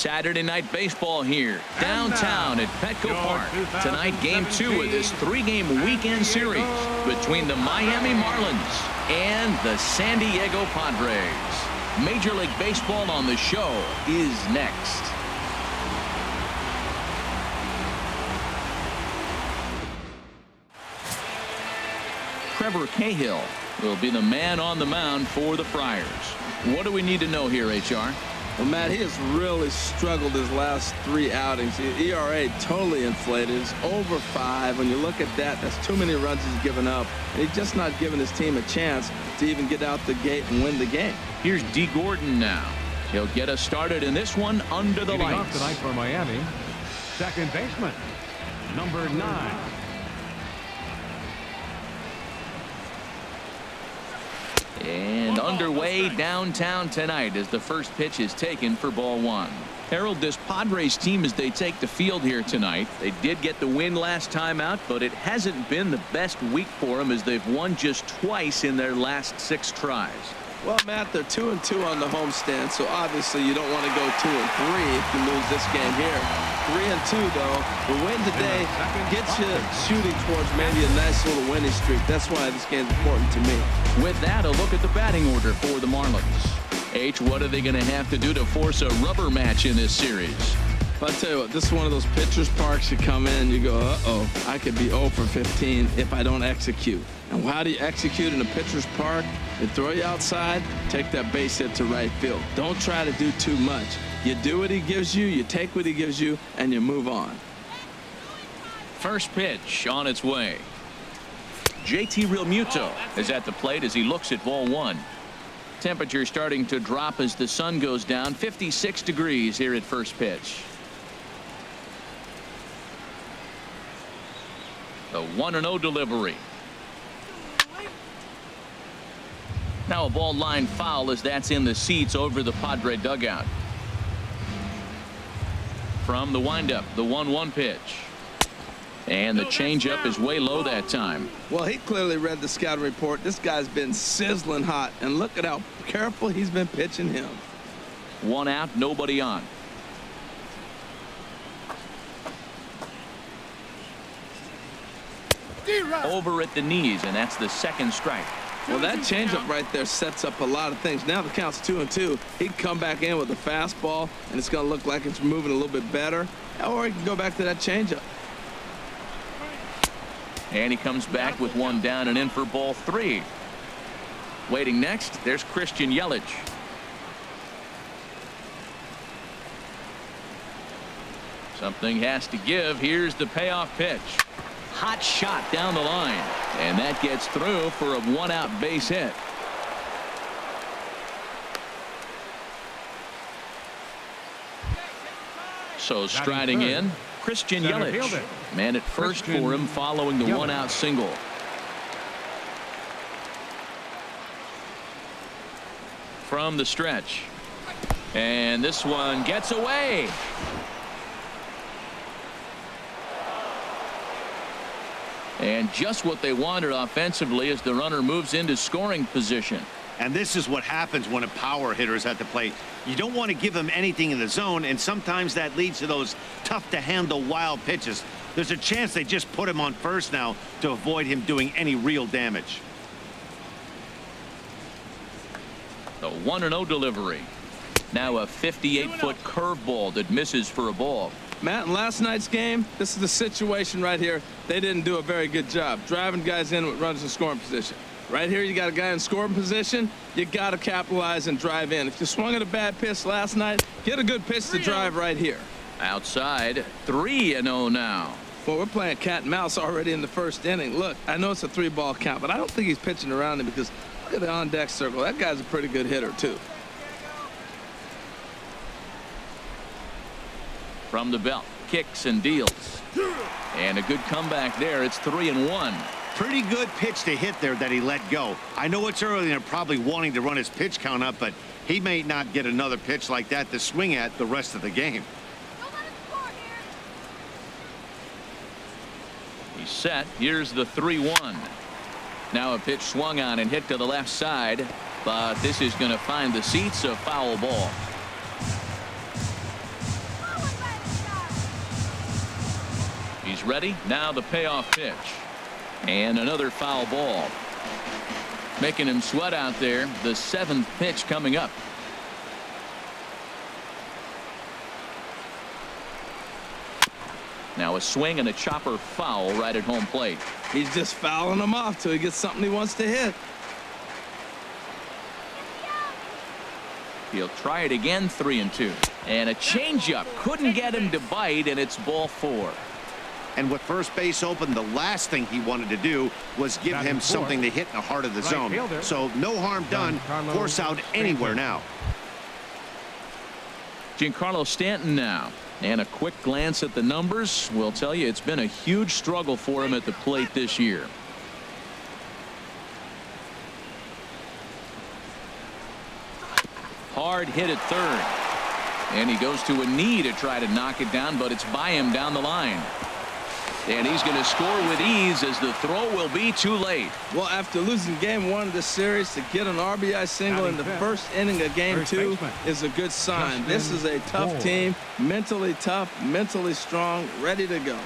Saturday Night Baseball here downtown at Petco Park. Tonight, Game 2 of this 3-game weekend series between the Miami Marlins and the San Diego Padres. Major League Baseball on the show is next. Trevor Cahill will be the man on the mound for the Friars. What do we need to know here, HR? Well, Matt, he has really struggled his last 3 outings. His ERA totally inflated. It's over 5. When you look at that, that's too many runs he's given up. And he's just not giving his team a chance to even get out the gate and win the game. Here's D. Gordon now. He'll get us started in this one under the lights. Off tonight for Miami, second baseman, number 9. And underway downtown tonight as the first pitch is taken for ball 1. Harold, this Padres team, as they take the field here tonight, they did get the win last time out, but it hasn't been the best week for them as they've won just twice in their last 6 tries. Well, Matt, they're 2-2 on the homestand, so obviously you don't want to go 2-3 if you lose this game here. 3-2, though. The win today gets you shooting towards maybe a nice little winning streak. That's why this game's important to me. With that, a look at the batting order for the Marlins. H, what are they going to have to do to force a rubber match in this series? But I'll tell you what, this is one of those pitcher's parks you come in and you go, uh-oh, I could be 0 for 15 if I don't execute. And how do you execute in a pitcher's park? They throw you outside, take that base hit to right field. Don't try to do too much. You do what he gives you, you take what he gives you, and you move on. First pitch on its way. JT Realmuto is at the plate as he looks at ball 1. Temperature starting to drop as the sun goes down. 56 degrees here at first pitch. The 1-0 delivery. Now a ball line foul as that's in the seats over the Padre dugout. From the windup, the 1-1 pitch. And the changeup is way low that time. Well, he clearly read the scouting report. This guy's been sizzling hot, and look at how careful he's been pitching him. 1 out, nobody on. Over at the knees, and that's the second strike. Well, that changeup right there sets up a lot of things. Now the count's 2-2. He can come back in with a fastball, and it's going to look like it's moving a little bit better. Or he can go back to that changeup. And he comes back with 1 down and in for ball 3. Waiting next, there's Christian Yelich. Something has to give. Here's the payoff pitch. Hot shot down the line. And that gets through for a 1-out base hit. So striding in, Christian Yelich. Man at first for him following the 1-out single. From the stretch. And this one gets away. And just what they wanted offensively as the runner moves into scoring position. And this is what happens when a power hitter is at the plate. You don't want to give him anything in the zone, and sometimes that leads to those tough-to-handle wild pitches. There's a chance they just put him on first now to avoid him doing any real damage. The 1-0 delivery. Now a 58-foot curveball that misses for a ball. Matt, in last night's game, this is the situation right here. They didn't do a very good job driving guys in with runners in scoring position. Right here, you got a guy in scoring position. You got to capitalize and drive in. If you swung at a bad pitch last night, get a good pitch to drive right here. Outside, 3-0 now. Well, we're playing cat and mouse already in the first inning. Look, I know it's a 3-ball count, but I don't think he's pitching around him because look at the on-deck circle. That guy's a pretty good hitter, too. From the belt, kicks and deals. And a good comeback there. It's 3-1. Pretty good pitch to hit there that he let go. I know it's early and they're probably wanting to run his pitch count up, but he may not get another pitch like that to swing at the rest of the game. He's set. Here's the 3-1. Now a pitch swung on and hit to the left side, but this is going to find the seats, a foul ball. is ready. Now the payoff pitch. And another foul ball. Making him sweat out there. The 7th pitch coming up. Now a swing and a chopper foul right at home plate. He's just fouling him off till he gets something he wants to hit. He'll try it again. 3-2. And a changeup couldn't get him to bite, and it's ball 4. And with first base open, the last thing he wanted to do was give him something to hit in the heart of the zone. So no harm done. Force out anywhere now. Giancarlo Stanton now. And a quick glance at the numbers will tell you it's been a huge struggle for him at the plate this year. Hard hit at third. And he goes to a knee to try to knock it down, but it's by him down the line. And he's going to score with ease as the throw will be too late. Well, after losing game 1 of the series, to get an RBI single in the first inning of game 2 is a good sign. This is a tough team, mentally tough, mentally strong, ready to go.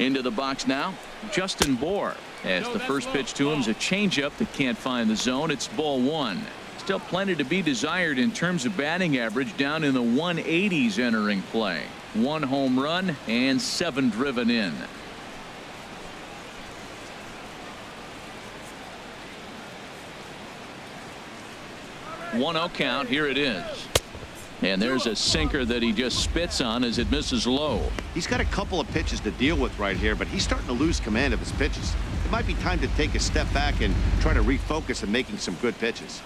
Into the box now, Justin Bohr. As the first pitch to him is a changeup that can't find the zone. It's ball 1. Still plenty to be desired in terms of batting average, down in the 180s entering play. 1 home run and 7 driven in. One 0 count. Here it is. And there's a sinker that he just spits on as it misses low. He's got a couple of pitches to deal with right here, but he's starting to lose command of his pitches. It might be time to take a step back and try to refocus on making some good pitches.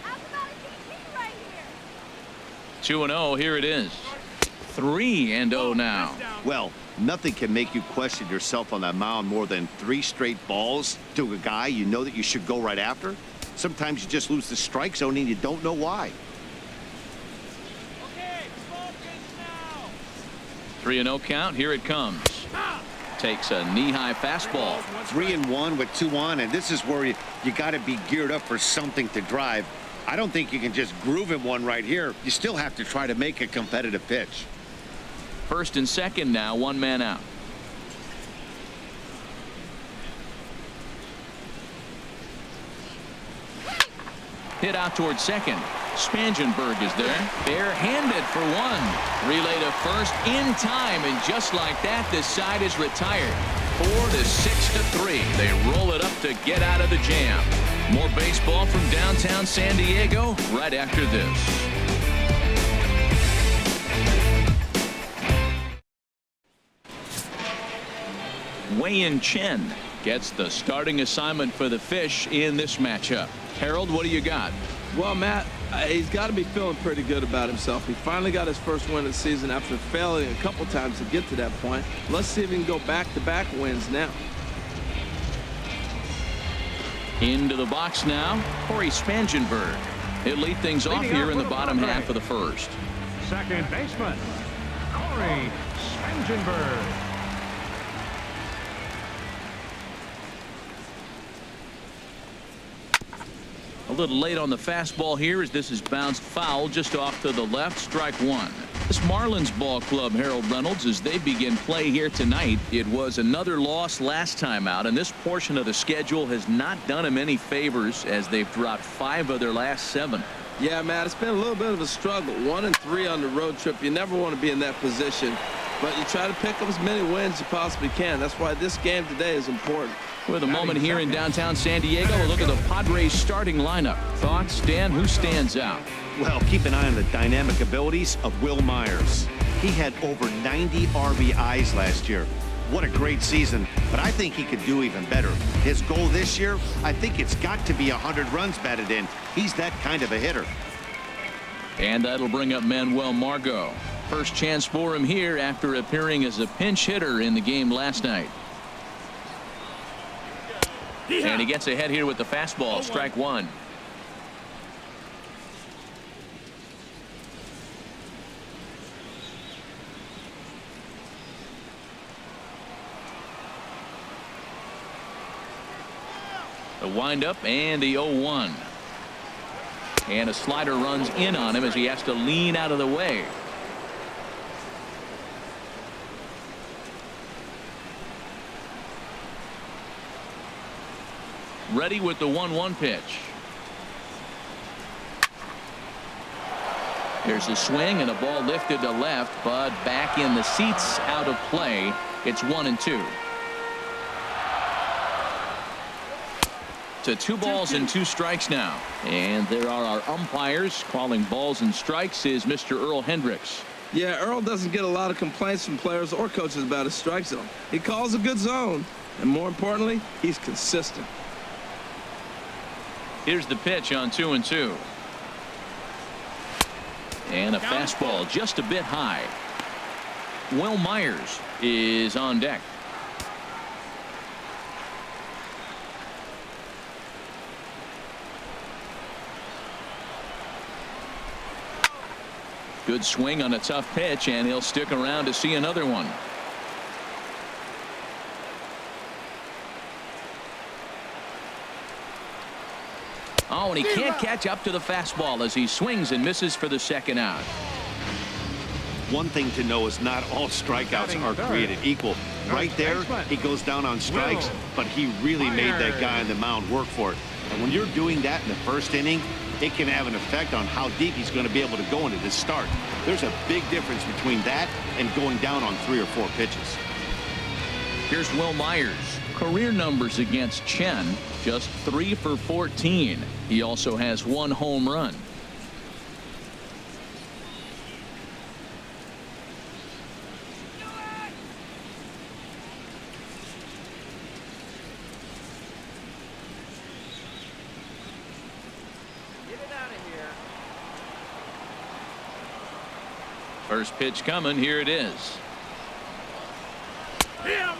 How's about a TP right here? 2-0. Here it is. 3-0 now. Well, nothing can make you question yourself on that mound more than 3 straight balls to a guy you know that you should go right after. Sometimes you just lose the strike zone and you don't know why. 3-0 count. Here it comes. Takes a knee-high fastball. 3-1 with 2 on, and this is where you got to be geared up for something to drive. I don't think you can just groove him one right here. You still have to try to make a competitive pitch. First and second now, 1 man out. Hit out towards second. Spangenberg is there. Barehanded for 1. Relay to first in time, and just like that, this side is retired. 4-6-3. They roll it up to get out of the jam. More baseball from downtown San Diego right after this. Wei-Yin Chen gets the starting assignment for the Fish in this matchup. Harold, what do you got? Well, Matt, he's got to be feeling pretty good about himself. He finally got his first win of the season after failing a couple times to get to that point. Let's see if he can go back-to-back wins now. Into the box now, Corey Spangenberg. He'll lead things off here in the bottom half of the first. Second baseman, Corey Spangenberg. A little late on the fastball here as this is bounced foul just off to the left. Strike 1. This Marlins ball club, Harold Reynolds, as they begin play here tonight. It was another loss last time out, and this portion of the schedule has not done them any favors as they've dropped 5 of their last 7. Yeah, Matt, it's been a little bit of a struggle. 1-3 on the road trip. You never want to be in that position, but you try to pick up as many wins as you possibly can. That's why this game today is important. With a moment here in downtown San Diego, a look at the Padres starting lineup. Thoughts, Dan? Who stands out? Well, keep an eye on the dynamic abilities of Will Myers. He had over 90 RBIs last year. What a great season, but I think he could do even better. His goal this year, I think it's got to be 100 runs batted in. He's that kind of a hitter. And that'll bring up Manuel Margot. First chance for him here after appearing as a pinch hitter in the game last night. And he gets ahead here with the fastball. Strike 1. The windup and the 0-1. And a slider runs in on him as he has to lean out of the way. Ready with the 1-1 pitch. Here's the swing and a ball lifted to left, but back in the seats, out of play. It's 1-2. To 2 balls and 2 strikes now. And there are our umpires. Calling balls and strikes is Mr. Earl Hendricks. Yeah, Earl doesn't get a lot of complaints from players or coaches about his strike zone. He calls a good zone, and more importantly, he's consistent. Here's the pitch on 2-2. And a fastball just a bit high. Will Myers is on deck. Good swing on a tough pitch, and he'll stick around to see another one. Oh, and he can't catch up to the fastball as he swings and misses for the second out. One thing to know is not all strikeouts are created equal. Right there, he goes down on strikes, but he really made that guy on the mound work for it. And when you're doing that in the first inning, it can have an effect on how deep he's going to be able to go into this start. There's a big difference between that and going down on 3 or 4 pitches. Here's Will Myers. Career numbers against Chen, just 3 for 14. He also has 1 home run. First pitch coming. Here it is.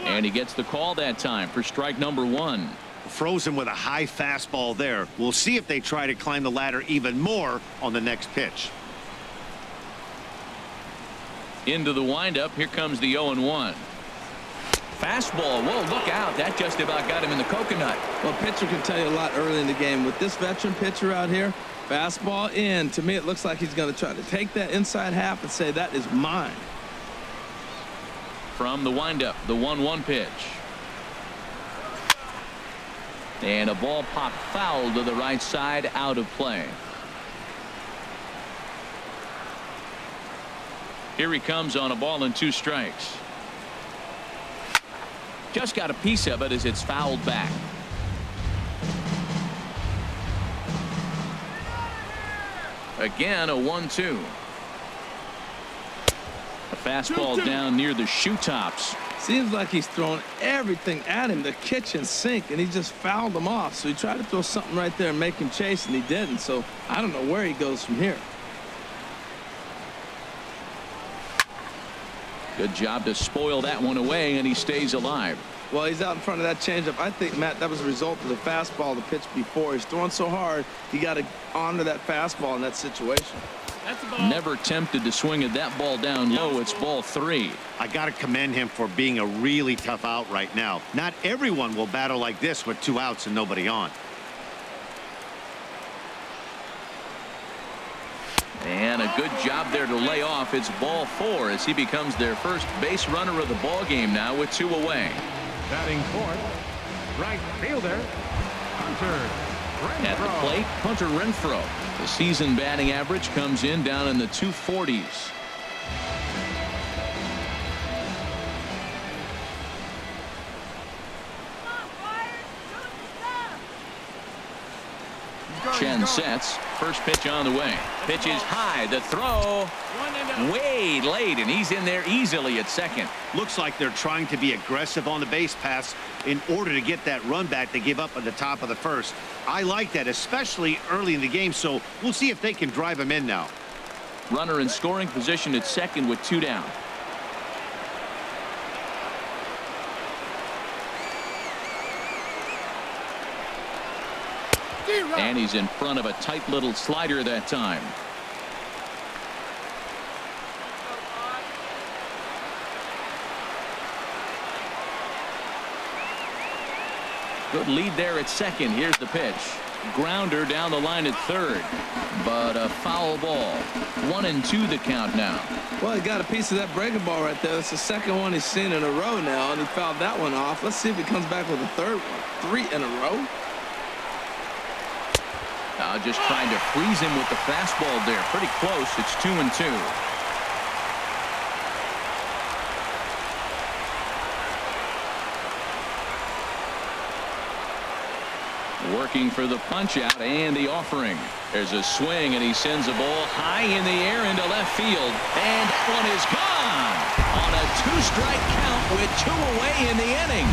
And he gets the call that time for strike number 1. Frozen with a high fastball there. We'll see if they try to climb the ladder even more on the next pitch. Into the windup. Here comes the 0-1. Fastball. Whoa, look out. That just about got him in the coconut. Well, pitcher can tell you a lot early in the game. With this veteran pitcher out here, fastball in. To me, it looks like he's going to try to take that inside half and say, that is mine. From the windup, the 1-1 pitch. And a ball popped foul to the right side, out of play. Here he comes on a ball and 2 strikes. Just got a piece of it as it's fouled back. Again, a 1-2. A fastball down near the shoe tops. Seems like he's throwing everything at him, the kitchen sink, and he just fouled him off. So he tried to throw something right there and make him chase, and he didn't. So I don't know where he goes from here. Good job to spoil that one away, and he stays alive. Well, he's out in front of that changeup. I think, Matt, that was a result of the fastball, the pitch before. He's throwing so hard, he got to honor that fastball in that situation. Never tempted to swing at that ball down low. It's ball 3. I got to commend him for being a really tough out right now. Not everyone will battle like this with 2 outs and nobody on. And a good job there to lay off. It's ball 4 as he becomes their first base runner of the ball game now with 2 away. Batting fourth, right fielder, Hunter Renfroe. At the plate, Hunter Renfroe. The season batting average comes in down in the 240s. Chen sets. First pitch on the way. Pitch is high. The throw way late, and he's in there easily at second. Looks like they're trying to be aggressive on the base pass in order to get that run back they give up at the top of the first. I like that, especially early in the game, so we'll see if they can drive him in now. Runner in scoring position at second with 2 down. And he's in front of a tight little slider that time. Good lead there at second. Here's the pitch. Grounder down the line at third, but a foul ball. 1-2 the count now. Well, he got a piece of that breaking ball right there. That's the second one he's seen in a row now, and he fouled that one off. Let's see if he comes back with a third one. 3 in a row. Now just trying to freeze him with the fastball there. Pretty close. It's 2-2. Working for the punch out and the offering. There's a swing, and he sends a ball high in the air into left field, and that one is gone on a 2-strike count with 2 away in the inning.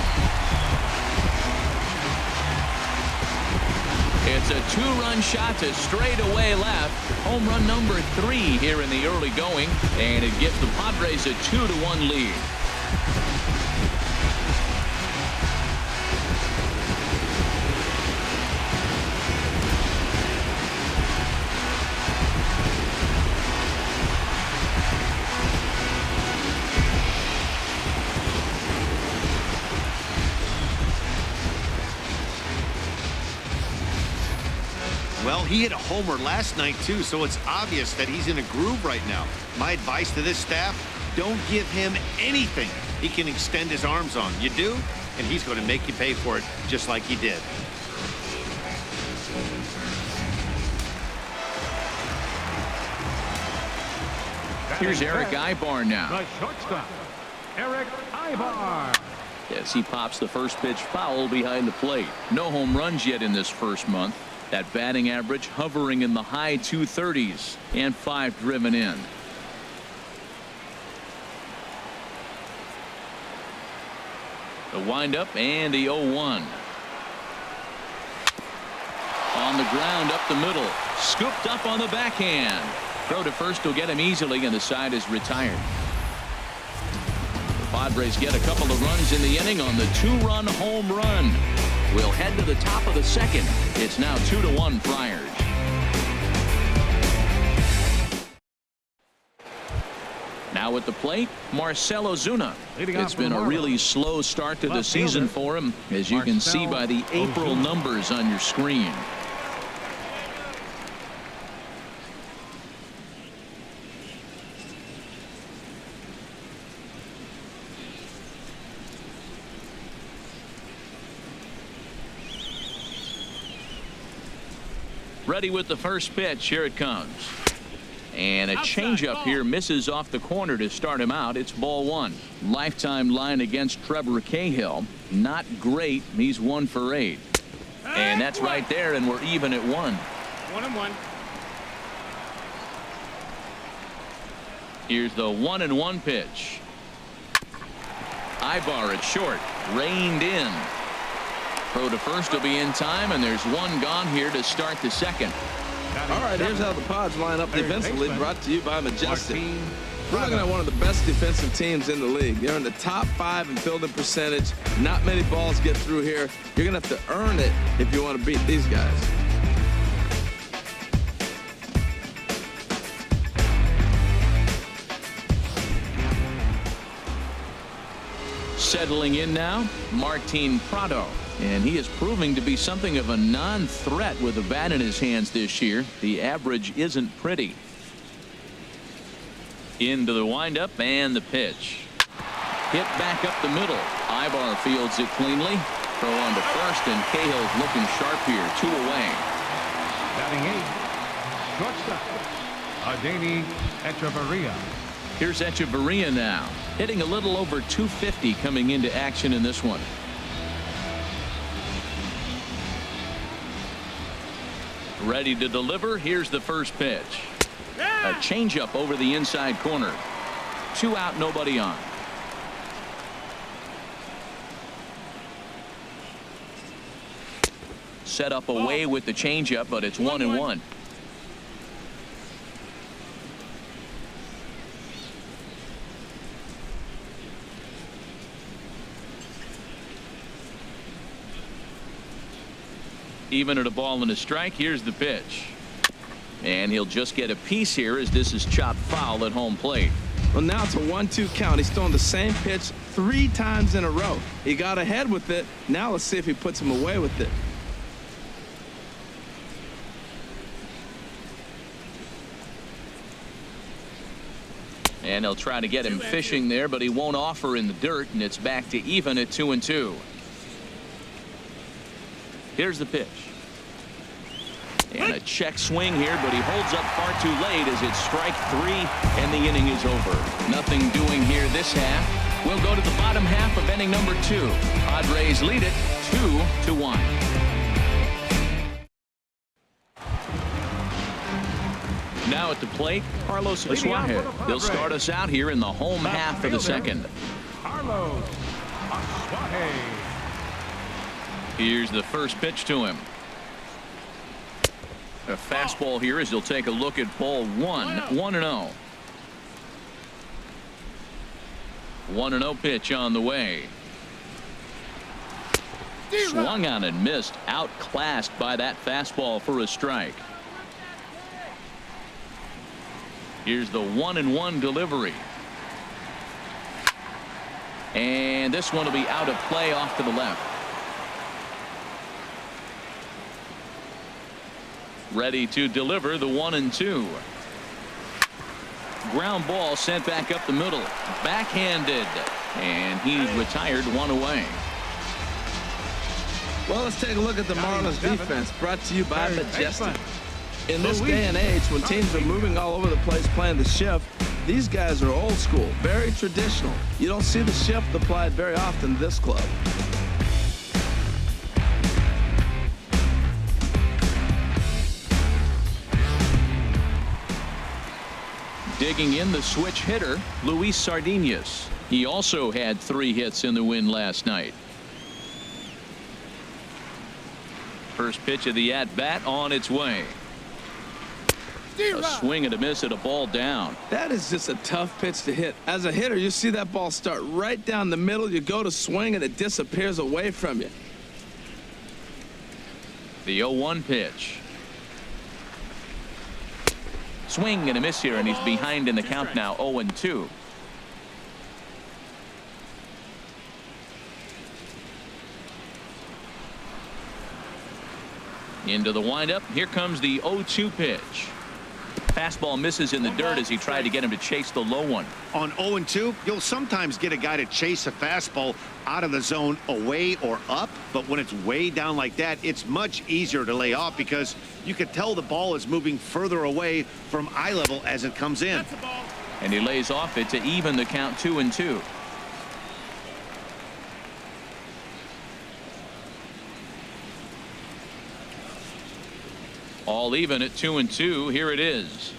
It's a 2-run shot to straightaway left. Home run number 3 here in the early going, and it gives the Padres a 2-1 lead. Well, he hit a homer last night, too, so it's obvious that he's in a groove right now. My advice to this staff, don't give him anything he can extend his arms on. You do, and he's going to make you pay for it just like he did. Here's Eric Ibar now. The shortstop, Eric Ibar. Yes, he pops the first pitch foul behind the plate. No home runs yet in this first month. That batting average hovering in the high 230s, and 5 driven in. The windup and the 0-1. On the ground up the middle. Scooped up on the backhand. Throw to first will get him easily, and the side is retired. The Padres get a couple of runs in the inning on the 2-run home run. We'll head to the top of the second. It's now 2-1 Friars. Now at the plate, Marcell Ozuna. It's been a really slow start to the season for him, as you can see by the April numbers on your screen. Ready with the first pitch. Here it comes. And a changeup here misses off the corner to start him out. It's ball 1. Lifetime line against Trevor Cahill. Not great. He's 1 for 8. And that's right there, and we're even at 1. 1-1. Here's the 1-1 pitch. Ibar at short. Reined in. Throw to first will be in time, and there's 1 gone here to start the second. All right, here's how the Pods line up defensively, brought to you by Majestic. We're looking at one of the best defensive teams in the league. They're in the top 5 in fielding percentage. Not many balls get through here. You're going to have to earn it if you want to beat these guys. Settling in now, Martin Prado. And he is proving to be something of a non-threat with a bat in his hands this year. The average isn't pretty. Into the windup and the pitch. Hit back up the middle. Ibar fields it cleanly. Throw on to first, and Cahill's looking sharp here. 2 away. Batting 8, shortstop, Adeiny Echeverria. Here's Echeverria now. Hitting a little over 250 coming into action in this one. Ready to deliver. Here's the first pitch. A changeup over the inside corner. 2 out, nobody on. Set up away with the changeup, but it's 1-1. Even at a ball and a strike. Here's the pitch. And he'll just get a piece here as this is chopped foul at home plate. Well, now it's a 1-2 count. He's throwing the same pitch 3 times in a row. He got ahead with it. Now let's see if he puts him away with it. And they'll try to get him fishing there, but he won't offer in the dirt, and it's back to even at 2-2. Here's the pitch. And a check swing here, but he holds up far too late as it's strike 3, and the inning is over. Nothing doing here this half. We'll go to the bottom half of inning number 2. Padres lead it 2-1. Now at the plate, Carlos Asuaje. He'll start us out here in the home half of the second. Carlos Asuaje. Here's the first pitch to him. A fastball here as he'll take a look at ball 1. 1-0. 1-0 pitch on the way. Swung on and missed. Outclassed by that fastball for a strike. Here's the 1-1 delivery. And this one will be out of play off to the left. Ready to deliver the 1-2. Ground ball sent back up the middle. Backhanded. And he's retired 1 away. Well, let's take a look at the Marlins defense, brought to you by Majestic. In this day and age, when teams are moving all over the place playing the shift, these guys are old school, very traditional. You don't see the shift applied very often in this club. Digging in, the switch hitter, Luis Sardinas. He also had 3 hits in the win last night. First pitch of the at-bat on its way. A swing and a miss at a ball down. That is just a tough pitch to hit. As a hitter, you see that ball start right down the middle. You go to swing and it disappears away from you. The 0-1 pitch. Swing and a miss here, and he's behind in the count now. 0-2. Into the windup. Here comes the 0-2 pitch. Fastball misses in the dirt as he tried to get him to chase the low one. On 0-2, you'll sometimes get a guy to chase a fastball out of the zone away or up, but when it's way down like that, it's much easier to lay off because you can tell the ball is moving further away from eye level as it comes in. And he lays off it to even the count 2-2. All even at 2-2. Here it is.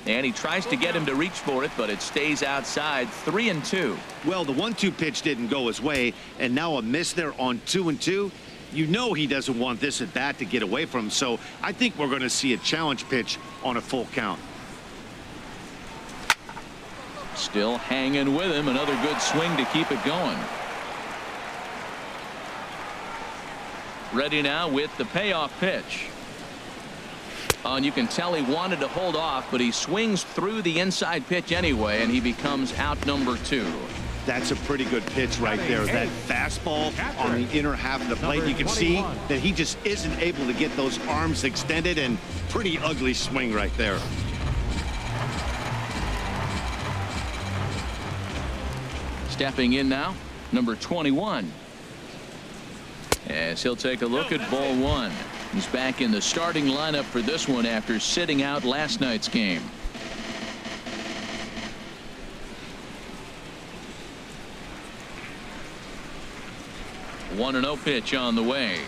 And he tries to get him to reach for it, but it stays outside. 3-2. Well, the 1-2 pitch didn't go his way, and now a miss there on 2-2. You know he doesn't want this at bat to get away from him, so I think we're going to see a challenge pitch on a full count. Still hanging with him. Another good swing to keep it going. Ready now with the payoff pitch. And you can tell he wanted to hold off, but he swings through the inside pitch anyway, and he becomes out number 2. That's a pretty good pitch right there. That fastball on the inner half of the plate. You can see that he just isn't able to get those arms extended, and pretty ugly swing right there. Stepping in now, number 21. As he'll take a look at ball 1. He's back in the starting lineup for this one after sitting out last night's game. The 1-0 pitch on the way.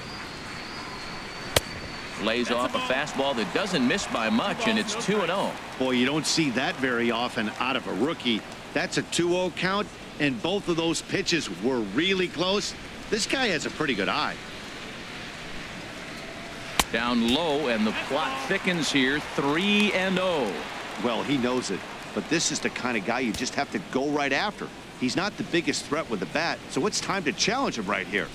Lays off a fastball that doesn't miss by much, and it's 2-0. Boy, you don't see that very often out of a rookie. That's a 2-0 count, and both of those pitches were really close. This guy has a pretty good eye. Down low, and the plot thickens here. 3-0. Well, he knows it, but this is the kind of guy you just have to go right after. He's not the biggest threat with the bat, so it's time to challenge him right here.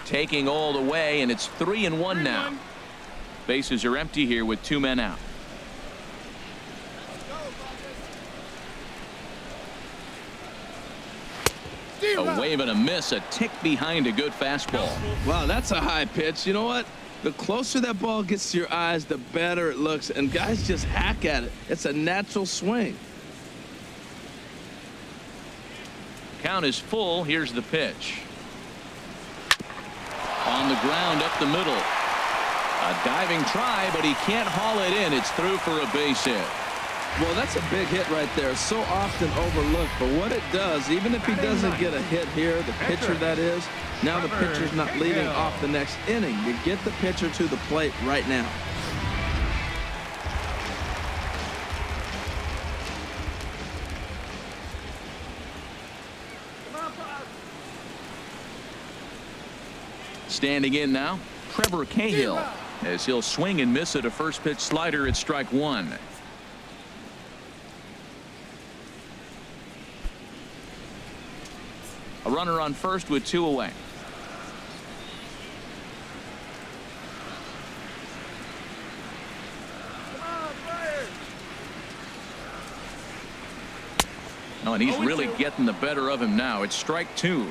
Taking all the way, and it's 3-1 now. Bases are empty here with 2 men out. A wave and a miss, a tick behind a good fastball. Wow, that's a high pitch. You know what? The closer that ball gets to your eyes, the better it looks, and guys just hack at it. It's a natural swing. Count is full. Here's the pitch. On the ground up the middle. A diving try, but he can't haul it in. It's through for a base hit. Well, that's a big hit right there. So often overlooked. But what it does, even if he doesn't get a hit here, the pitcher that is, now the pitcher's not leading off the next inning. You get the pitcher to the plate right now. Standing in now, Trevor Cahill, as he'll swing and miss at a first pitch slider at strike 1. A runner on first with 2 away. Oh, and he's really getting the better of him now. It's strike 2.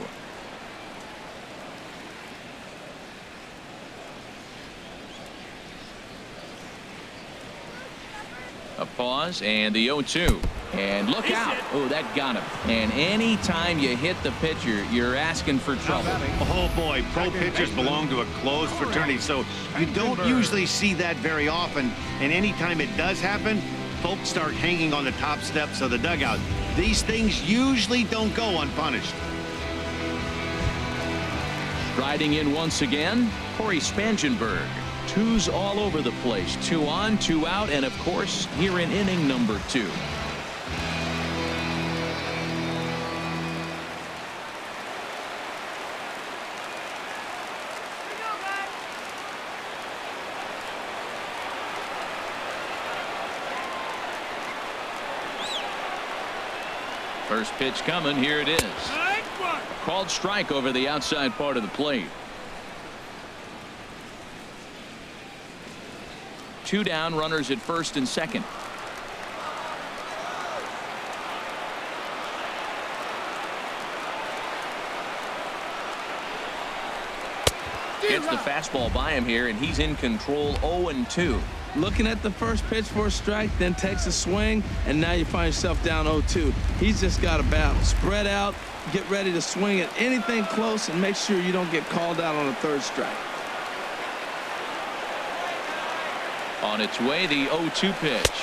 A pause and the 0-2. And look out. Oh, that got him. And any time you hit the pitcher, you're asking for trouble. Oh, boy. Pro pitchers belong to a closed fraternity, so you don't usually see that very often. And anytime it does happen, folks start hanging on the top steps of the dugout. These things usually don't go unpunished. Striding in once again, Corey Spangenberg. 2s all over the place. 2 on, 2 out, and of course, here in inning number 2. First pitch coming. Here it is. Called strike over the outside part of the plate. 2 down, runners at first and second. Gets the fastball by him here, and he's in control. 0-2. Looking at the first pitch for a strike, then takes a swing, and now you find yourself down 0-2. He's just got a battle. Spread out, get ready to swing at anything close, and make sure you don't get called out on a 3rd strike. On its way, the 0-2 pitch.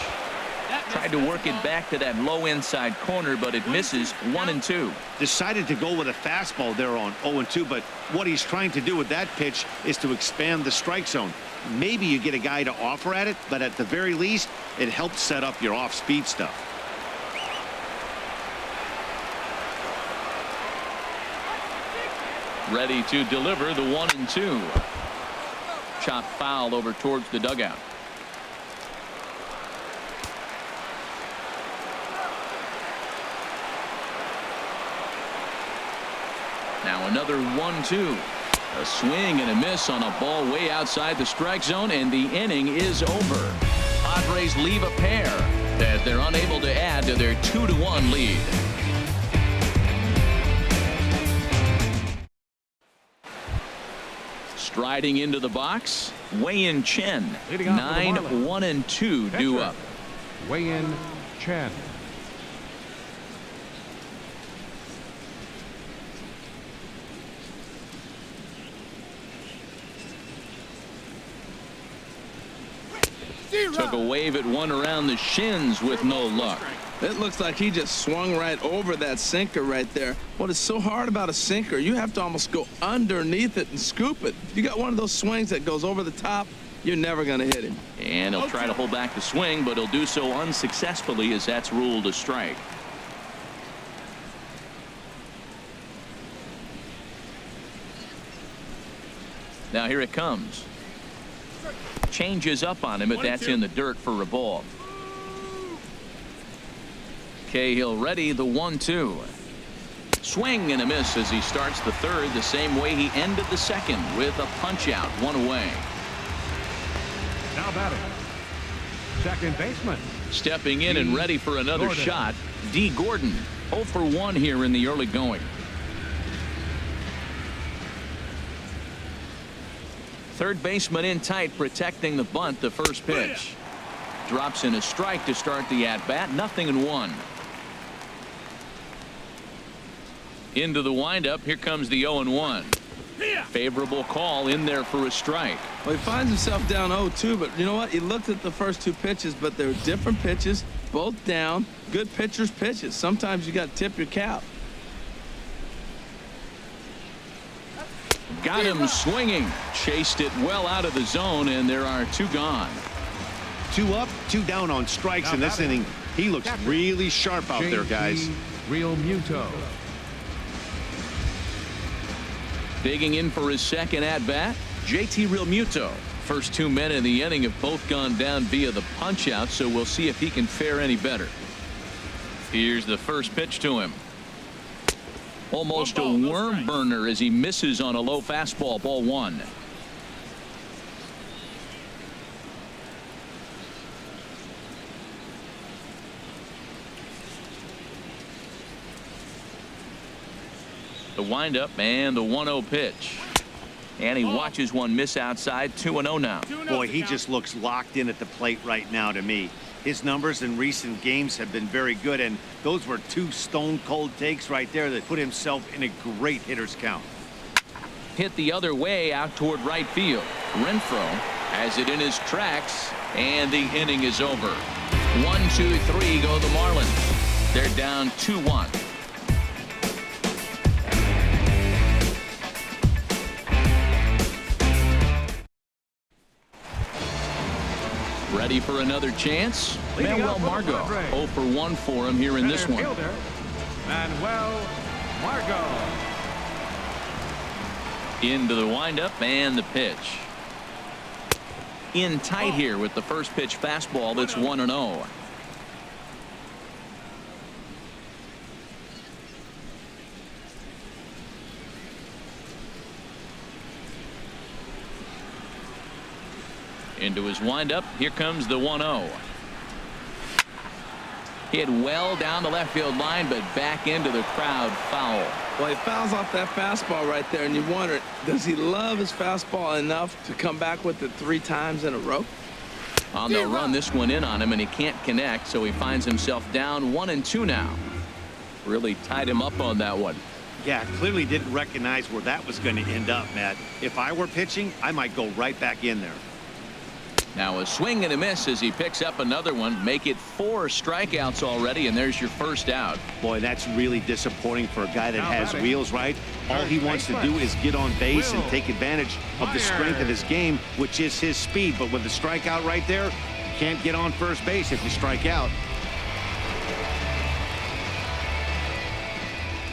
Tried to work it back to that low inside corner, but it misses. 1-2. Decided to go with a fastball there on 0-2, but what he's trying to do with that pitch is to expand the strike zone. Maybe you get a guy to offer at it, but at the very least, it helps set up your off-speed stuff. Ready to deliver the 1-2. Chop foul over towards the dugout. Now another 1-2. A swing and a miss on a ball way outside the strike zone, and the inning is over. Padres leave a pair as they're unable to add to their 2-1 lead. Striding into the box, Wei-Yin Chen. 9-1-2 due up. Wei-Yin Chen. Took a wave at one around the shins with no luck. It looks like he just swung right over that sinker right there. What is so hard about a sinker, you have to almost go underneath it and scoop it. You got one of those swings that goes over the top, you're never going to hit him. And he'll try to hold back the swing, but he'll do so unsuccessfully as that's ruled a strike. Now here it comes. Changes up on him, but that's in the dirt for a ball. Cahill ready, the 1-2. Swing and a miss as he starts the third the same way he ended the second, with a punch out, one away. Now batting, second baseman. Stepping in and ready for another Gordon. shot, D. Gordon. 0 for 1 here in the early going. Third baseman in tight, protecting the bunt. The first pitch drops in a strike to start the at bat. 0-1. Into the windup. Here comes the 0-1. Favorable call in there for a strike. Well, he finds himself down 0-2, but you know what? He looked at the first two pitches, but they were different pitches, both down. Good pitchers' pitches. Sometimes you got to tip your cap. Got him swinging. Chased it well out of the zone, and there are 2 gone. 2 up, 2 down on strikes in this inning. He looks really sharp out there, guys. Real Muto. Digging in for his second at-bat, JT Realmuto. First 2 men in the inning have both gone down via the punch-out, so we'll see if he can fare any better. Here's the first pitch to him. Almost a worm burner as he misses on a low fastball. Ball 1. The windup and the 1-0 pitch. And he watches one miss outside. 2-0 now. Boy, he just looks locked in at the plate right now to me. His numbers in recent games have been very good, and those were 2 stone-cold takes right there that put himself in a great hitter's count. Hit the other way out toward right field. Renfroe has it in his tracks, and the inning is over. 1-2-3 go the Marlins. They're down 2-1. Ready for another chance? Manuel Margot. 0 for 1 for him here in this one. Manuel Margot. Into the windup and the pitch. In tight here with the first pitch fastball that's 1-0. Into his windup. Here comes the 1-0. Hit well down the left field line, but back into the crowd. Foul. Well, he fouls off that fastball right there, and you wonder, does he love his fastball enough to come back with it 3 times in a row? They'll run this one in on him, and he can't connect, so he finds himself down 1-2 now. Really tied him up on that one. Yeah, clearly didn't recognize where that was going to end up, Matt. If I were pitching, I might go right back in there. Now a swing and a miss as he picks up another one. Make it 4 strikeouts already, and there's your first out. Boy, that's really disappointing for a guy that has wheels, right? All he wants to do is get on base and take advantage of the strength of his game, which is his speed. But with the strikeout right there, you can't get on first base if you strike out.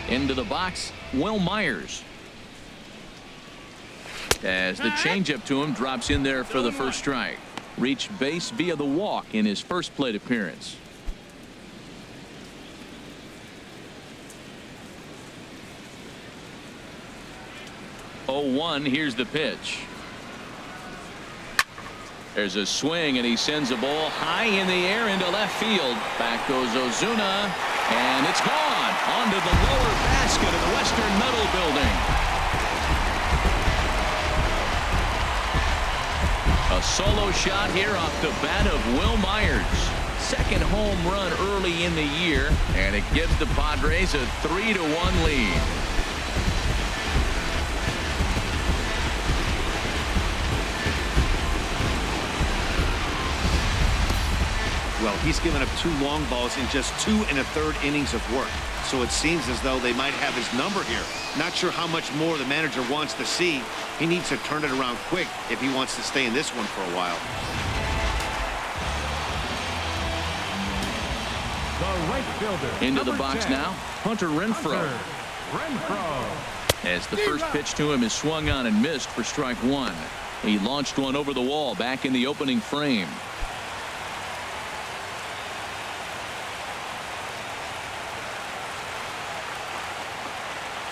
Into the box, Will Myers. As the changeup to him drops in there for the first strike. Reached base via the walk in his first plate appearance. Oh-1, here's the pitch. There's a swing, and he sends a ball high in the air into left field. Back goes Ozuna, and it's gone onto the lower basket of the Western Metal Building. A solo shot here off the bat of Will Myers. Second home run early in the year, and it gives the Padres a 3-1 lead. Well, he's given up 2 long balls in just 2 1/3 innings of work. So it seems as though they might have his number here. Not sure how much more the manager wants to see. He needs to turn it around quick if he wants to stay in this one for a while. The right fielder. Into the box 10, now, Hunter Renfroe. As the first pitch to him is swung on and missed for strike 1. He launched one over the wall back in the opening frame.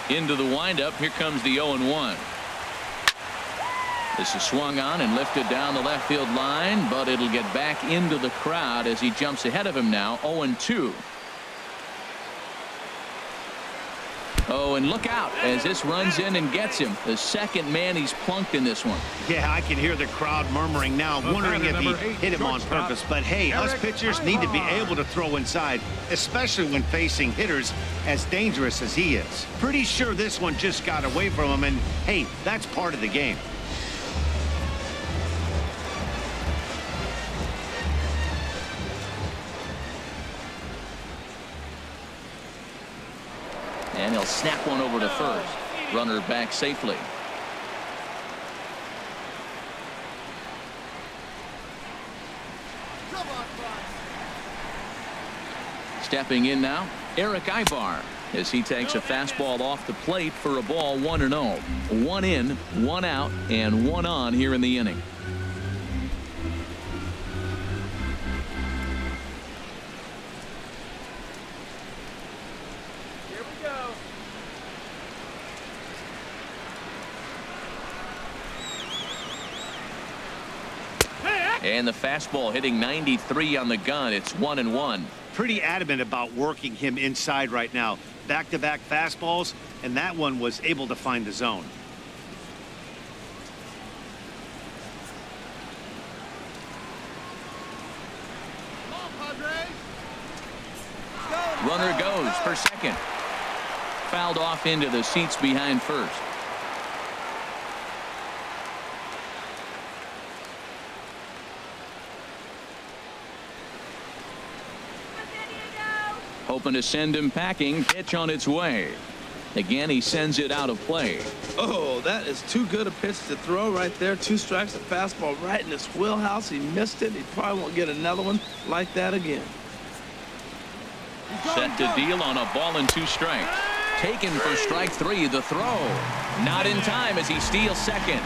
Into the windup. Here comes the 0-1. This is swung on and lifted down the left field line, but it'll get back into the crowd as he jumps ahead of him now. 0-2. Oh, and look out as this runs in and gets him. The second man he's plunked in this one. Yeah, I can hear the crowd murmuring now, wondering if he hit him on purpose. But hey, us pitchers need to be able to throw inside, especially when facing hitters as dangerous as he is. Pretty sure this one just got away from him, and hey, that's part of the game. And he'll snap one over to first. Runner back safely. Stepping in now, Eric Ibar, as he takes a fastball off the plate for a ball 1-0. 1 in, 1 out, and 1 on here in the inning. And the fastball hitting 93 on the gun. It's 1-1. Pretty adamant about working him inside right now. Back-to-back fastballs, and that one was able to find the zone. Runner goes for second. Fouled off into the seats behind first. Hoping to send him packing. Pitch on its way. Again, he sends it out of play. Oh, that is too good a pitch to throw right there. 2 strikes, a fastball right in his wheelhouse. He missed it. He probably won't get another one like that again. Set to deal on a ball and 2 strikes. Taken for strike 3. The throw. Not in time as he steals second.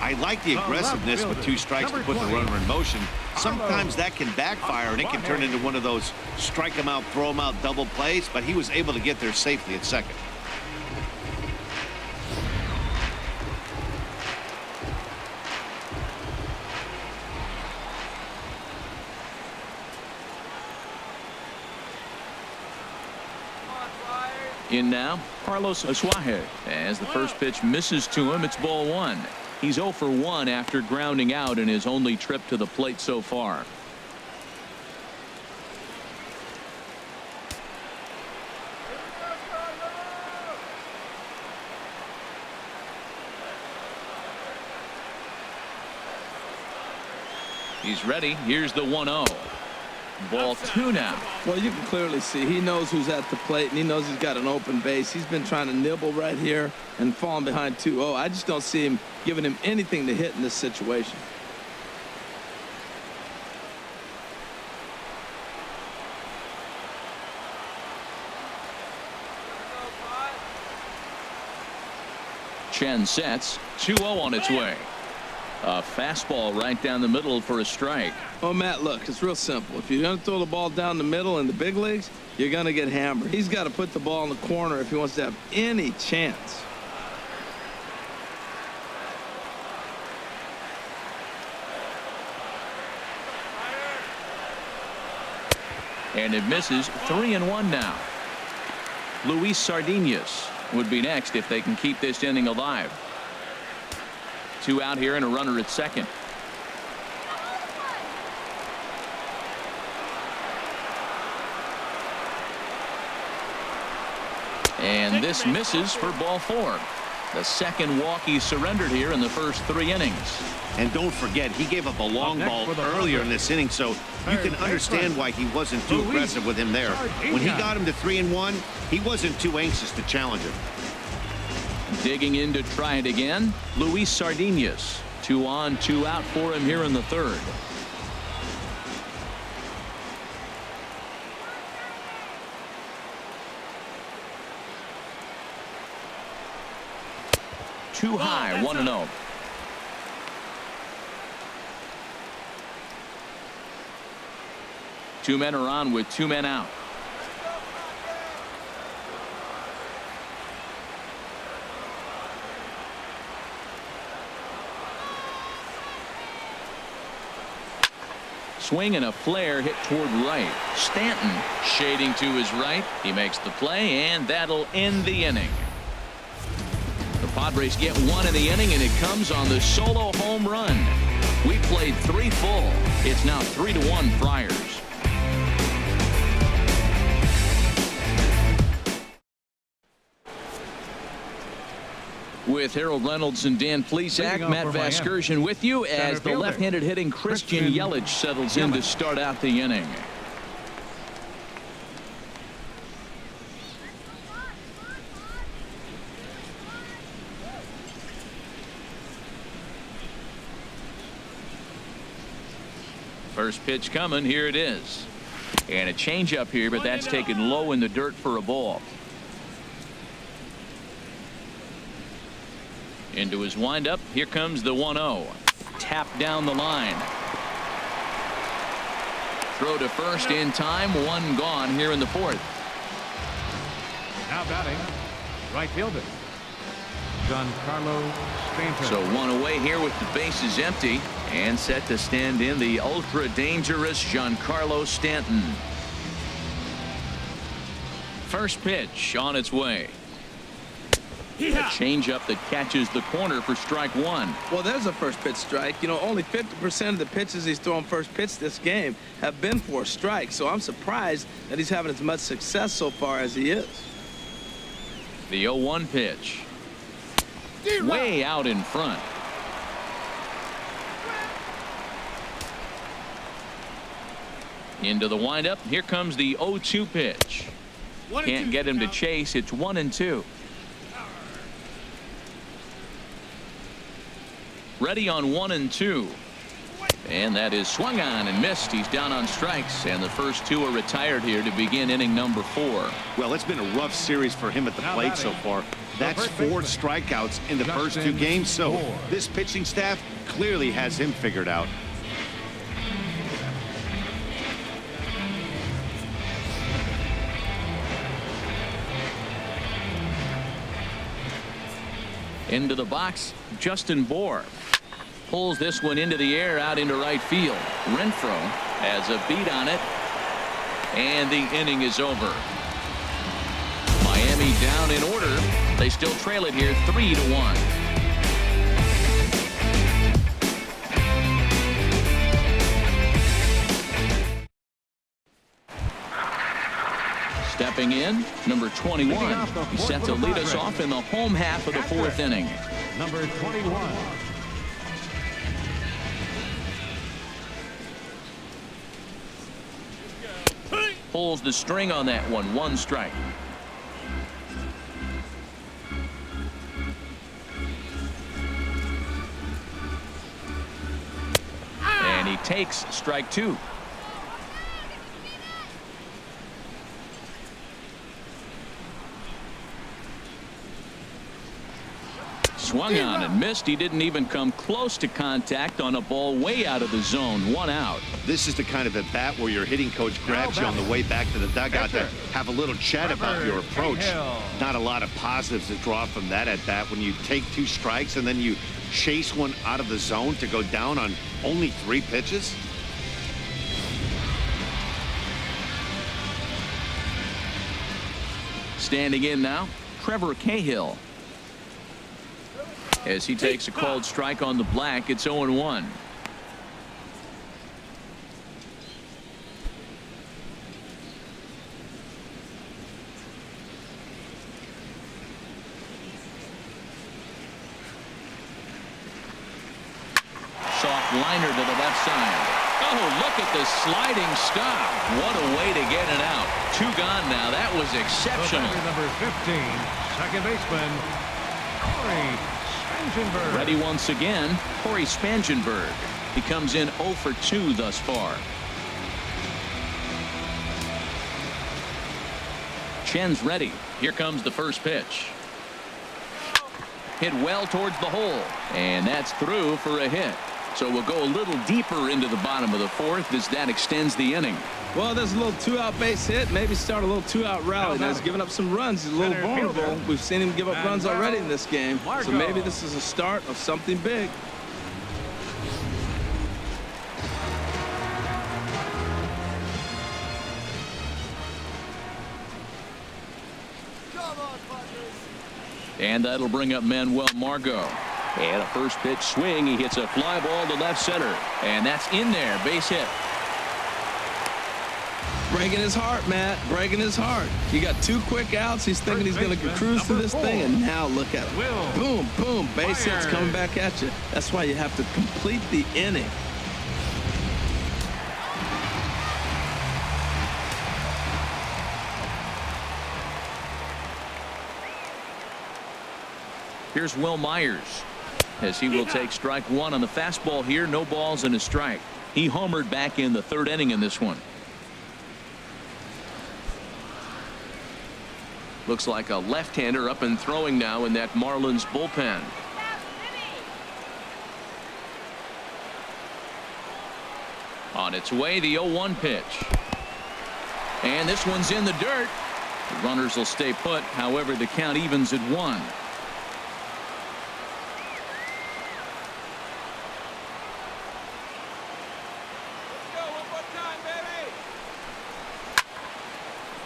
I like the aggressiveness with 2 strikes to put the runner in motion. Sometimes that can backfire, and it can turn into one of those strike him out, throw him out double plays, but he was able to get there safely at second. In now, Carlos Asuaje. As the first pitch misses to him, it's ball 1. He's 0 for 1 after grounding out in his only trip to the plate so far. He's ready. Here's the 1-0. Ball 2 now. Well, you can clearly see he knows who's at the plate, and he knows he's got an open base. He's been trying to nibble right here and falling behind 2-0. I just don't see him giving him anything to hit in this situation. Chen sets. 2-0 on its way. A fastball right down the middle for a strike. Oh, Matt, look, it's real simple. If you're going to throw the ball down the middle in the big leagues, you're going to get hammered. He's got to put the ball in the corner if he wants to have any chance. And it misses. 3-1 now. Luis Sardinas would be next if they can keep this inning alive. 2 out here and a runner at second. And this misses for ball 4. The second walk he surrendered here in the first 3 innings. And don't forget, he gave up a long ball earlier in this inning, so you can understand why he wasn't too aggressive with him there. When he got him to 3-1, he wasn't too anxious to challenge him. Digging in to try it again, Luis Sardinas. 2 on, 2 out for him here in the 3rd. Too high, 1-0. Two men are on with 2 men out. Swing and a flare hit toward right. Stanton shading to his right. He makes the play, and that'll end the inning. The Padres get one in the inning, and it comes on the solo home run. We played 3 full. It's now 3-1 Friars. With Harold Reynolds and Dan Plesac, Matt Vasgersian with you as the left-handed hitting Christian Yelich settles in to start out the inning. First pitch coming. Here it is. And a changeup here, but that's taken low in the dirt for a ball. Into his windup. Here comes the 1-0. Tapped down the line. Throw to first in time. One gone here in the 4th. Now batting, right fielder, Giancarlo Stanton. So one away here with the bases empty, and set to stand in the ultra dangerous Giancarlo Stanton. First pitch on its way. A changeup that catches the corner for strike 1. Well, there's a first pitch strike. You know, only 50% of the pitches he's throwing first pitch this game have been for a strike. So I'm surprised that he's having as much success so far as he is. The 0-1 pitch. Way out in front. Into the windup. Here comes the 0-2 pitch. Can't get him to chase. It's 1-2. Ready on 1-2. And that is swung on and missed. He's down on strikes, and the first 2 are retired here to begin inning number 4. Well, it's been a rough series for him at the plate so far. That's 4 strikeouts in the first 2 games, so this pitching staff clearly has him figured out. Into the box, Justin Bohr pulls this one into the air out into right field. Renfroe has a beat on it, and the inning is over. Miami down in order. They still trail it here 3-1. Stepping in, number 21. He's set to lead us off in the home half of the 4th inning. Number 21. Pulls the string on that one. 1 strike. And he takes strike 2. Swung on and missed. He didn't even come close to contact on a ball way out of the zone. 1 out. This is the kind of at bat where your hitting coach grabs you on the way back to the dugout to have a little chat about your approach. Not a lot of positives to draw from that at bat when you take 2 strikes and then you chase one out of the zone to go down on only 3 pitches. Standing in now, Trevor Cahill. As he takes a called strike on the black, it's 0-1. Soft liner to the left side. Oh, look at the sliding stop. What a way to get it out. 2 gone now. That was exceptional. Number 15, second baseman, Corey Spangenberg. Ready once again, Corey Spangenberg. He comes in 0 for 2 thus far. Chen's ready. Here comes the first pitch. Hit well towards the hole, and that's through for a hit. So we'll go a little deeper into the bottom of the 4th as that extends the inning. Well, there's a little 2-out base hit. Maybe start a little 2-out rally. Now he's giving up some runs. He's a little vulnerable. We've seen him give up runs already in this game. So maybe this is a start of something big. And that'll bring up Manuel Margot. And a first pitch swing. He hits a fly ball to left center. And that's in there. Base hit. Breaking his heart, Matt. Breaking his heart. You got 2 quick outs. He's thinking he's going to cruise to this thing, and now look at him. Boom, boom. Base hits coming back at you. That's why you have to complete the inning. Here's Will Myers, as he will take strike 1 on the fastball here. No balls and a strike. He homered back in the 3rd inning in this one. Looks like a left-hander up and throwing now in that Marlins bullpen. On its way, the 0-1 pitch. And this one's in the dirt. The runners will stay put. However, the count evens at 1.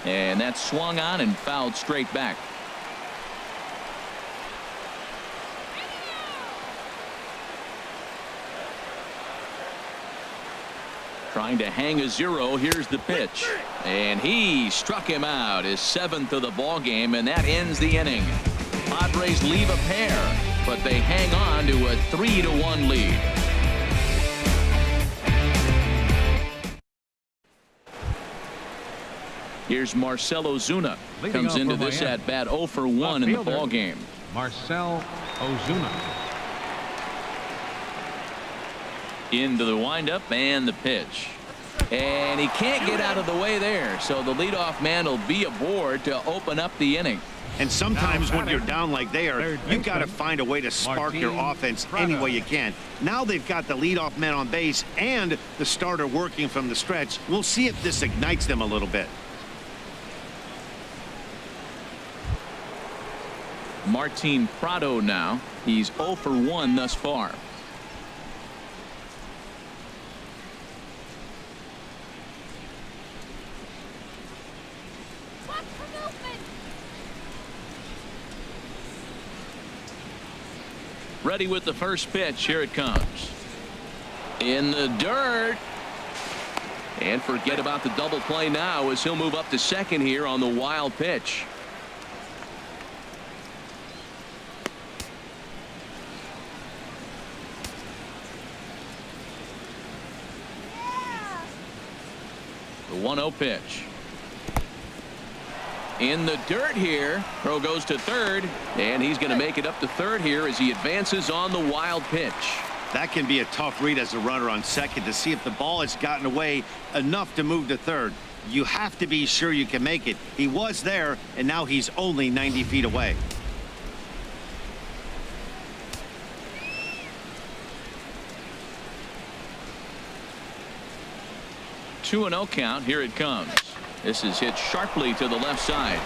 And that's swung on and fouled straight back. Trying to hang a 0. Here's the pitch. And he struck him out, his 7th of the ball game, and that ends the inning. Padres leave a pair, but they hang on to a 3-1 lead. Here's Marcell Ozuna. Comes into this at bat 0 for 1 in the ball game. Marcell Ozuna. Into the windup and the pitch. And he can't get out of the way there. So the leadoff man will be aboard to open up the inning. And sometimes when you're down like they are, you've got to find a way to spark your offense any way you can. Now they've got the leadoff man on base and the starter working from the stretch. We'll see if this ignites them a little bit. Martin Prado now. He's 0 for 1 thus far. Ready with the first pitch. Here it comes. In the dirt. And forget about the double play now as he'll move up to second here on the wild pitch. The 1-0 pitch. In the dirt here. Throw goes to third, and he's going to make it up to third here as he advances on the wild pitch. That can be a tough read as a runner on second to see if the ball has gotten away enough to move to third. You have to be sure you can make it. He was there, and now he's only 90 feet away. Two 2-0 count. Here it comes. This is hit sharply to the left side.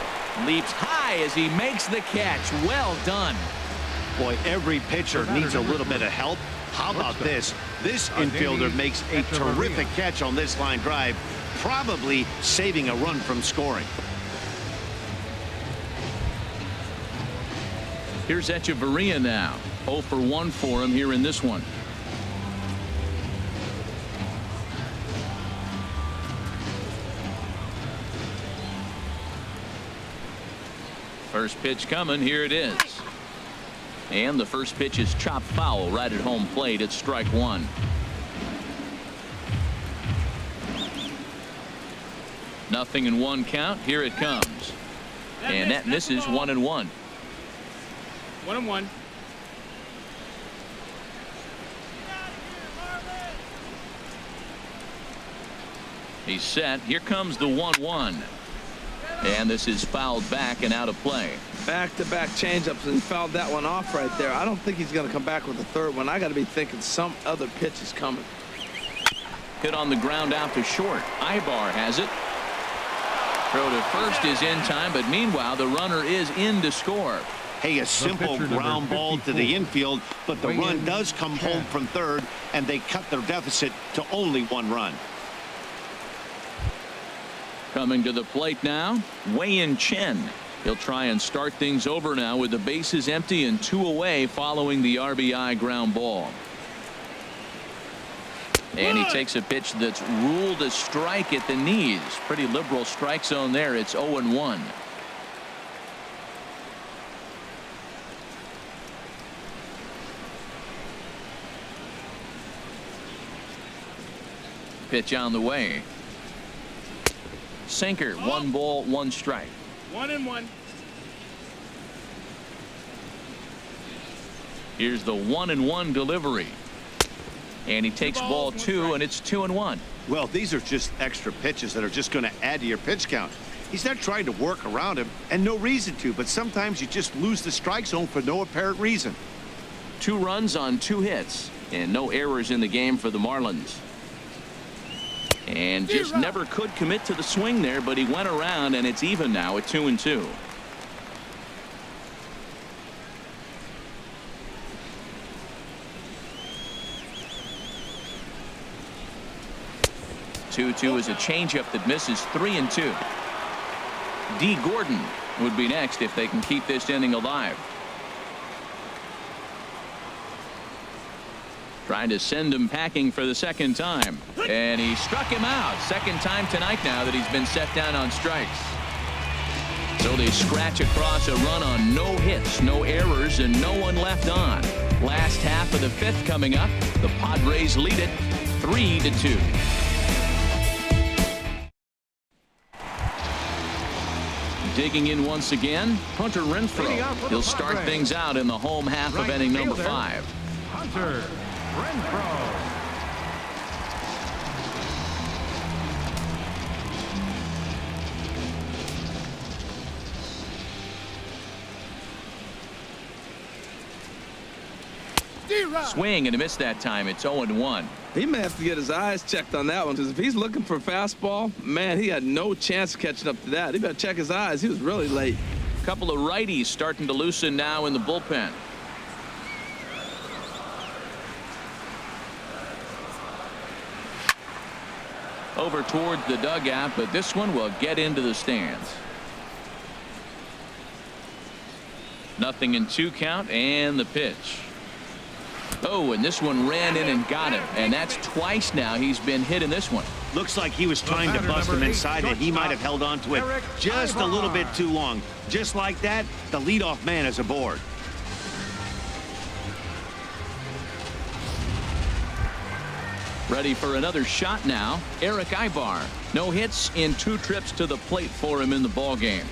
Leaps high as he makes the catch. Well done. Boy, every pitcher needs a little bit of help. How about this? This infielder makes a terrific catch on this line drive, probably saving a run from scoring. Here's Echeverria now. 0 for 1 for him here in this one. First pitch coming. Here it is. And the first pitch is chopped foul right at home plate. It's strike 1. Nothing in 1 count. Here it comes. And that misses. 1-1. 1-1. He's set. Here comes the 1-1. And this is fouled back and out of play. Back-to-back changeups, and fouled that one off right there. I don't think he's going to come back with the third one. I got to be thinking some other pitch is coming. Hit on the ground out to short. Ibar has it. Throw to first is in time, but meanwhile the runner is in to score. Hey, a simple ground ball to the infield, but the run does come home from third, and they cut their deficit to only 1 run. Coming to the plate now, Wei-Yin Chen. He'll try and start things over now with the bases empty and 2 away following the RBI ground ball. And he takes a pitch that's ruled a strike at the knees. Pretty liberal strike zone there. It's 0-1. Pitch on the way. Sinker. 1 ball, 1 strike. 1-1. Here's the 1-1 delivery. And he takes ball 2, and it's 2-1. Well, these are just extra pitches that are just going to add to your pitch count. He's not trying to work around him, and no reason to, but sometimes you just lose the strike zone for no apparent reason. 2 runs on 2 hits, and no errors in the game for the Marlins. And just never could commit to the swing there, but he went around, and it's even now at 2-2. Two is a changeup that misses. 3-2. D. Gordon would be next if they can keep this inning alive. Trying to send him packing for the 2nd time. And he struck him out. 2nd time tonight now that he's been set down on strikes. So they scratch across a run on no hits, no errors, and no one left on. Last half of the 5th coming up. The Padres lead it 3-2. Digging in once again, Hunter Renfroe. He'll start things out in the home half of inning number 5. Hunter Renfroe. Swing and a miss that time. It's 0-1. He may have to get his eyes checked on that one, because if he's looking for a fastball, man, he had no chance of catching up to that. He better check his eyes. He was really late. A couple of righties starting to loosen now in the bullpen. Over toward the dugout, but this one will get into the stands. 0-2 count, and the pitch. Oh, and this one ran in and got him, and that's twice now he's been hit in this one. Looks like he was trying to bust him inside, and he might have held on to it just a little bit too long. Just like that, the leadoff man is aboard. Ready for another shot now. Eric Ibar. No hits in 2 trips to the plate for him in the ball game.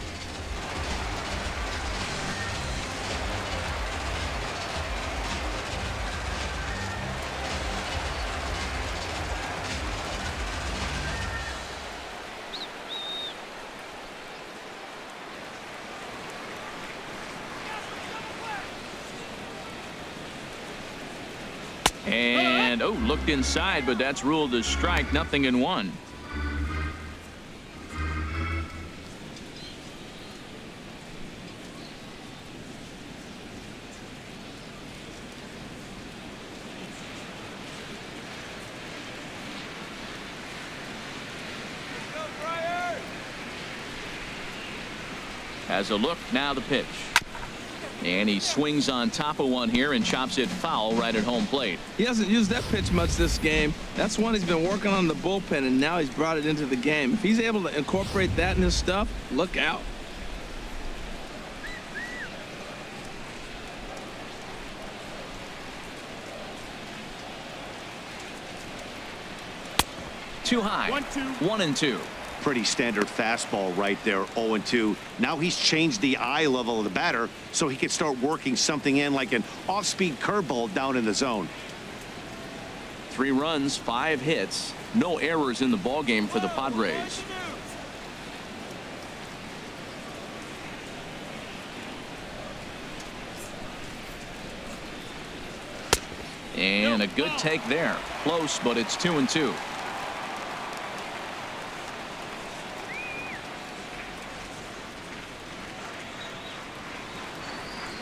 And looked inside, but that's ruled a strike. 0-1. Has a look, now the pitch. And he swings on top of one here and chops it foul right at home plate. He hasn't used that pitch much this game. That's one he's been working on the bullpen, and now he's brought it into the game. If he's able to incorporate that in his stuff, look out. Too high. 1-2. Pretty standard fastball right there. 0-2. Now he's changed the eye level of the batter so he can start working something in like an off-speed curveball down in the zone. 3 runs, 5 hits, no errors in the ball game for the Padres. And a good take there. Close, but it's 2-2.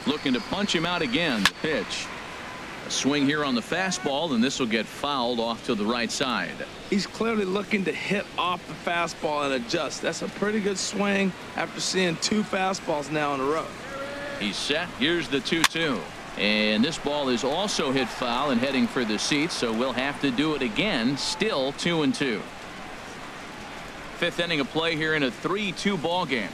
Looking to punch him out again. The pitch. A swing here on the fastball, and this will get fouled off to the right side. He's clearly looking to hit off the fastball and adjust. That's a pretty good swing after seeing 2 fastballs now in a row. He's set. Here's the 2-2. And this ball is also hit foul and heading for the seats, so we'll have to do it again. Still 2-2. 5th inning of play here in a 3-2 ball game.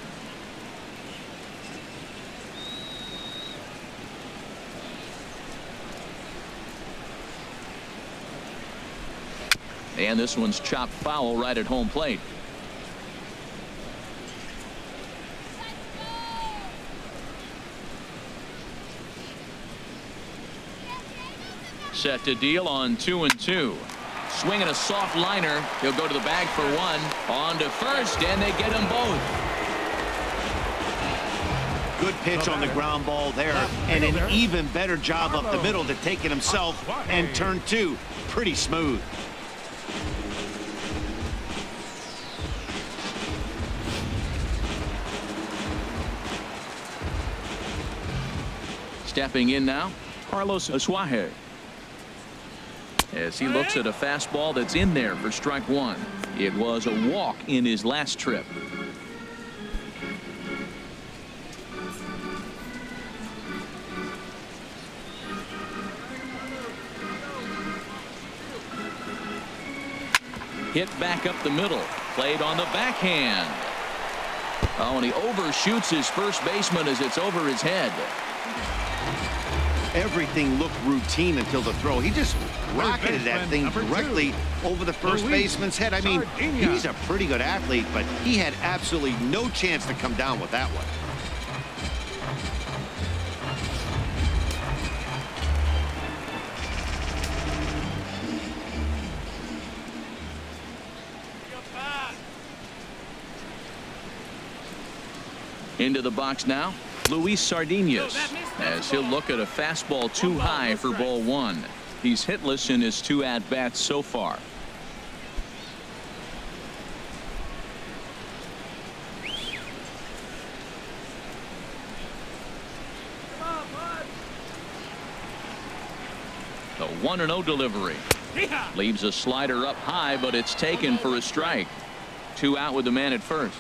And this one's chopped foul right at home plate. Set to deal on 2-2. Swinging a soft liner. He'll go to the bag for 1. On to first, and they get them both. Good pitch on the ground ball there, and an even better job up the middle to take it himself, and turn 2 pretty smooth. Stepping in now, Carlos Asuaje. As he looks at a fastball that's in there for strike 1. It was a walk in his last trip. Hit back up the middle. Played on the backhand. Oh, and he overshoots his first baseman as it's over his head. Everything looked routine until the throw. He just rocketed that thing directly over the first baseman's head. I mean, he's a pretty good athlete, but he had absolutely no chance to come down with that one. Into the box now, Luis Sardinas, as he'll look at a fastball too high for ball 1. He's hitless in his 2 at-bats so far. The 1-0 delivery. Leaves a slider up high, but it's taken for a strike. 2 out with the man at first.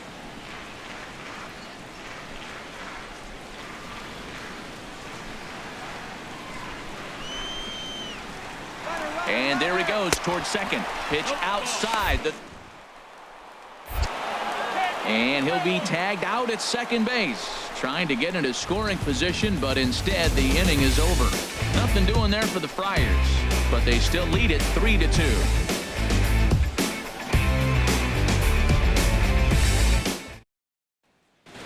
And there he goes towards second. Pitch outside. And he'll be tagged out at second base. Trying to get into scoring position, but instead the inning is over. Nothing doing there for the Friars, but they still lead it 3-2.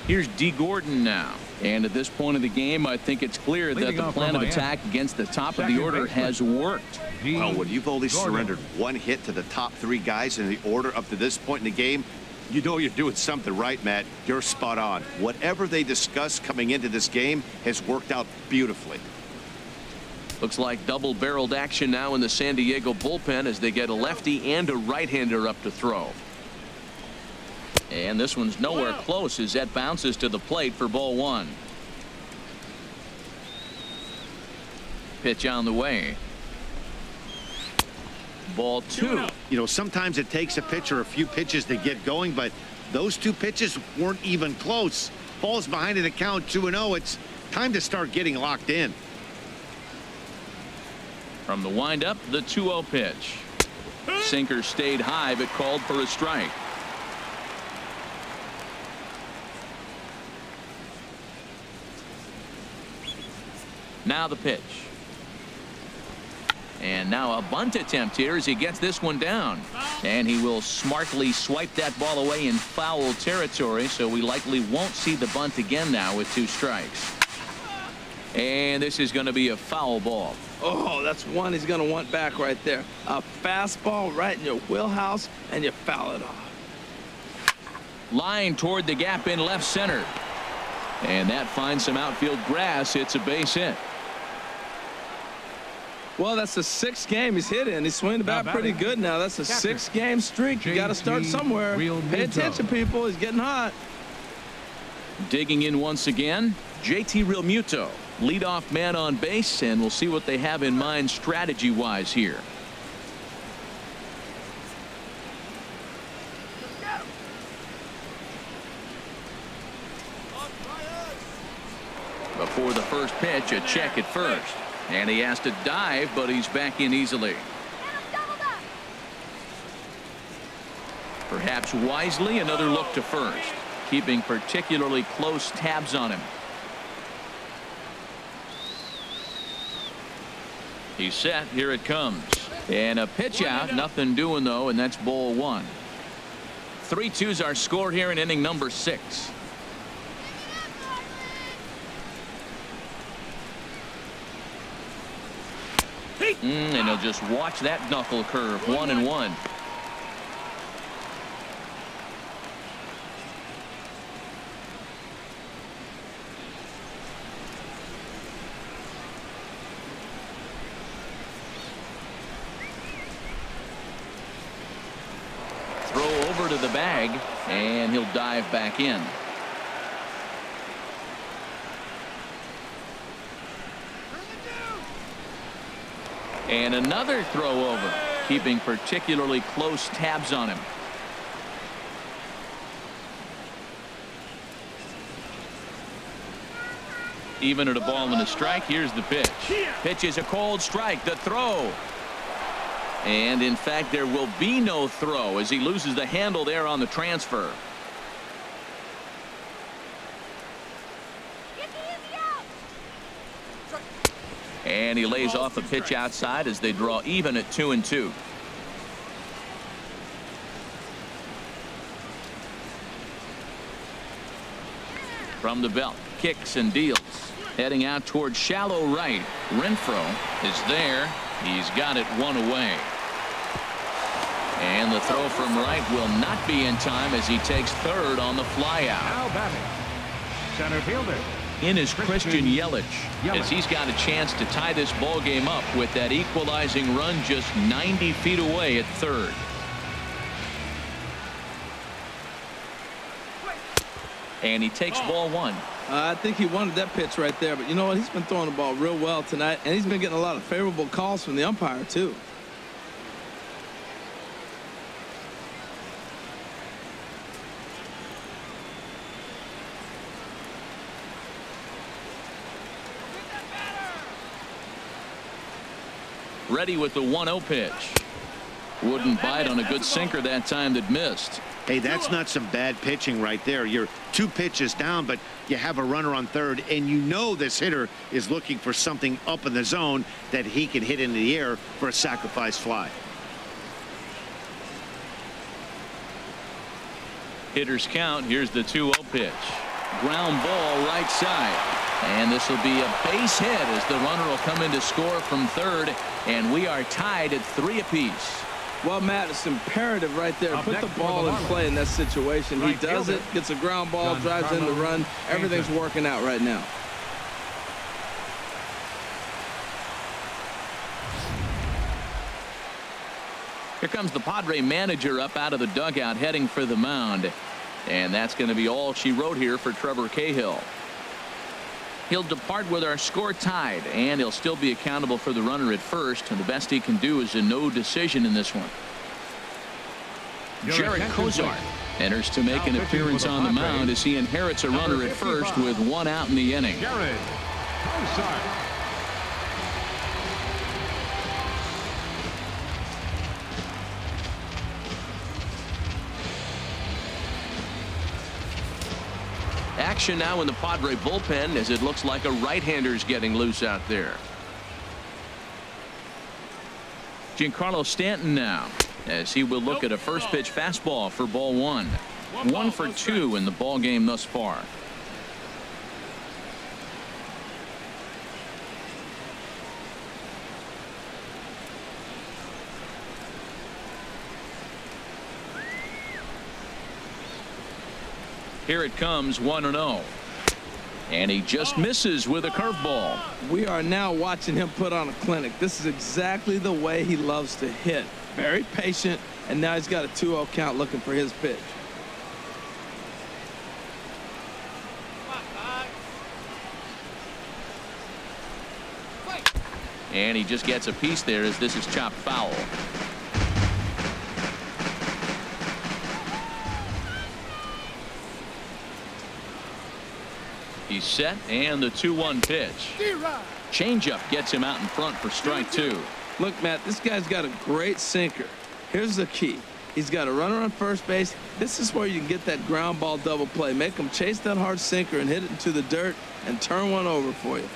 Here's D. Gordon now. And at this point of the game, I think it's clear that the plan of attack against the top of the order has worked. Well, when you've only surrendered 1 hit to the top 3 guys in the order up to this point in the game, you know you're doing something right, Matt. You're spot on. Whatever they discussed coming into this game has worked out beautifully. Looks like double-barreled action now in the San Diego bullpen as they get a lefty and a right-hander up to throw. And this one's nowhere close as that bounces to the plate for ball 1. Pitch on the way. Ball 2. You know, sometimes it takes a pitcher a few pitches to get going, but those 2 pitches weren't even close. Ball's behind in the count 2-0. It's time to start getting locked in. From the windup, the 2-0 pitch. Sinker stayed high but called for a strike. Now the pitch. And now a bunt attempt here as he gets this one down. And he will smartly swipe that ball away in foul territory, so we likely won't see the bunt again now with 2 strikes. And this is going to be a foul ball. Oh, that's one he's going to want back right there. A fastball right in your wheelhouse, and you foul it off. Line toward the gap in left center. And that finds some outfield grass. It's a base hit. Well, that's the 6th game he's hit in. He's swinging the bat pretty good now. That's a 6-game streak. You got to start somewhere. Pay attention, people. He's getting hot. Digging in once again, JT Realmuto. Leadoff man on base, and we'll see what they have in mind strategy-wise here. Before the first pitch, a check at first. And he has to dive, but he's back in easily. Perhaps wisely, another look to first, keeping particularly close tabs on him. He's set. Here it comes. And a pitch out. Nothing doing, though, and that's ball one. 3-2's our score here in inning number 6. And he'll just watch that knuckle curve. 1-1. Throw over to the bag, and he'll dive back in. And another throw over, keeping particularly close tabs on him. Even at a ball and a strike, here's the pitch. Pitch is a cold strike. The throw. And in fact, there will be no throw as he loses the handle there on the transfer. And he lays off a pitch outside as they draw even at 2-2. From the belt, kicks and deals. Heading out towards shallow right. Renfroe is there. He's got it one away. And the throw from right will not be in time as he takes third on the flyout. Now batting, center fielder. In is Christian Yelich, as he's got a chance to tie this ball game up with that equalizing run just 90 feet away at third. And he takes ball one. I think he wanted that pitch right there, but you know what? He's been throwing the ball real well tonight, and he's been getting a lot of favorable calls from the umpire too. Ready with the 1-0 pitch. Wouldn't bite on a good sinker that time that missed. Hey, that's not some bad pitching right there. You're 2 pitches down, but you have a runner on third, and you know this hitter is looking for something up in the zone that he can hit into the air for a sacrifice fly. Hitters count. Here's the 2-0 pitch. Ground ball right side. And this will be a base hit as the runner will come in to score from third, and we are tied at 3 apiece. Well, Matt, it's imperative right there. Put the ball in play in that situation. He does it, gets a ground ball, drives in the run. Everything's working out right now. Here comes the Padre manager up out of the dugout heading for the mound. And that's going to be all she wrote here for Trevor Cahill. He'll depart with our score tied, and he'll still be accountable for the runner at first, and the best he can do is a no decision in this one. Jared Kozart enters to make an appearance on the mound as he inherits a runner at first with 1 out in the inning. Jared Kozart. Action now in the Padre bullpen as it looks like a right-hander's getting loose out there. Giancarlo Stanton now as he will look at a first pitch fastball for ball one. 1 for 2 in the ball game thus far. Here it comes, 1-0. And he just misses with a curveball. We are now watching him put on a clinic. This is exactly the way he loves to hit. Very patient, and now he's got a 2-0 count looking for his pitch. And he just gets a piece there as this is chopped foul. He's set, and the 2-1 pitch. Changeup gets him out in front for strike 2. Look, Matt, this guy's got a great sinker. Here's the key. He's got a runner on first base. This is where you can get that ground ball double play. Make him chase that hard sinker and hit it into the dirt and turn one over for you.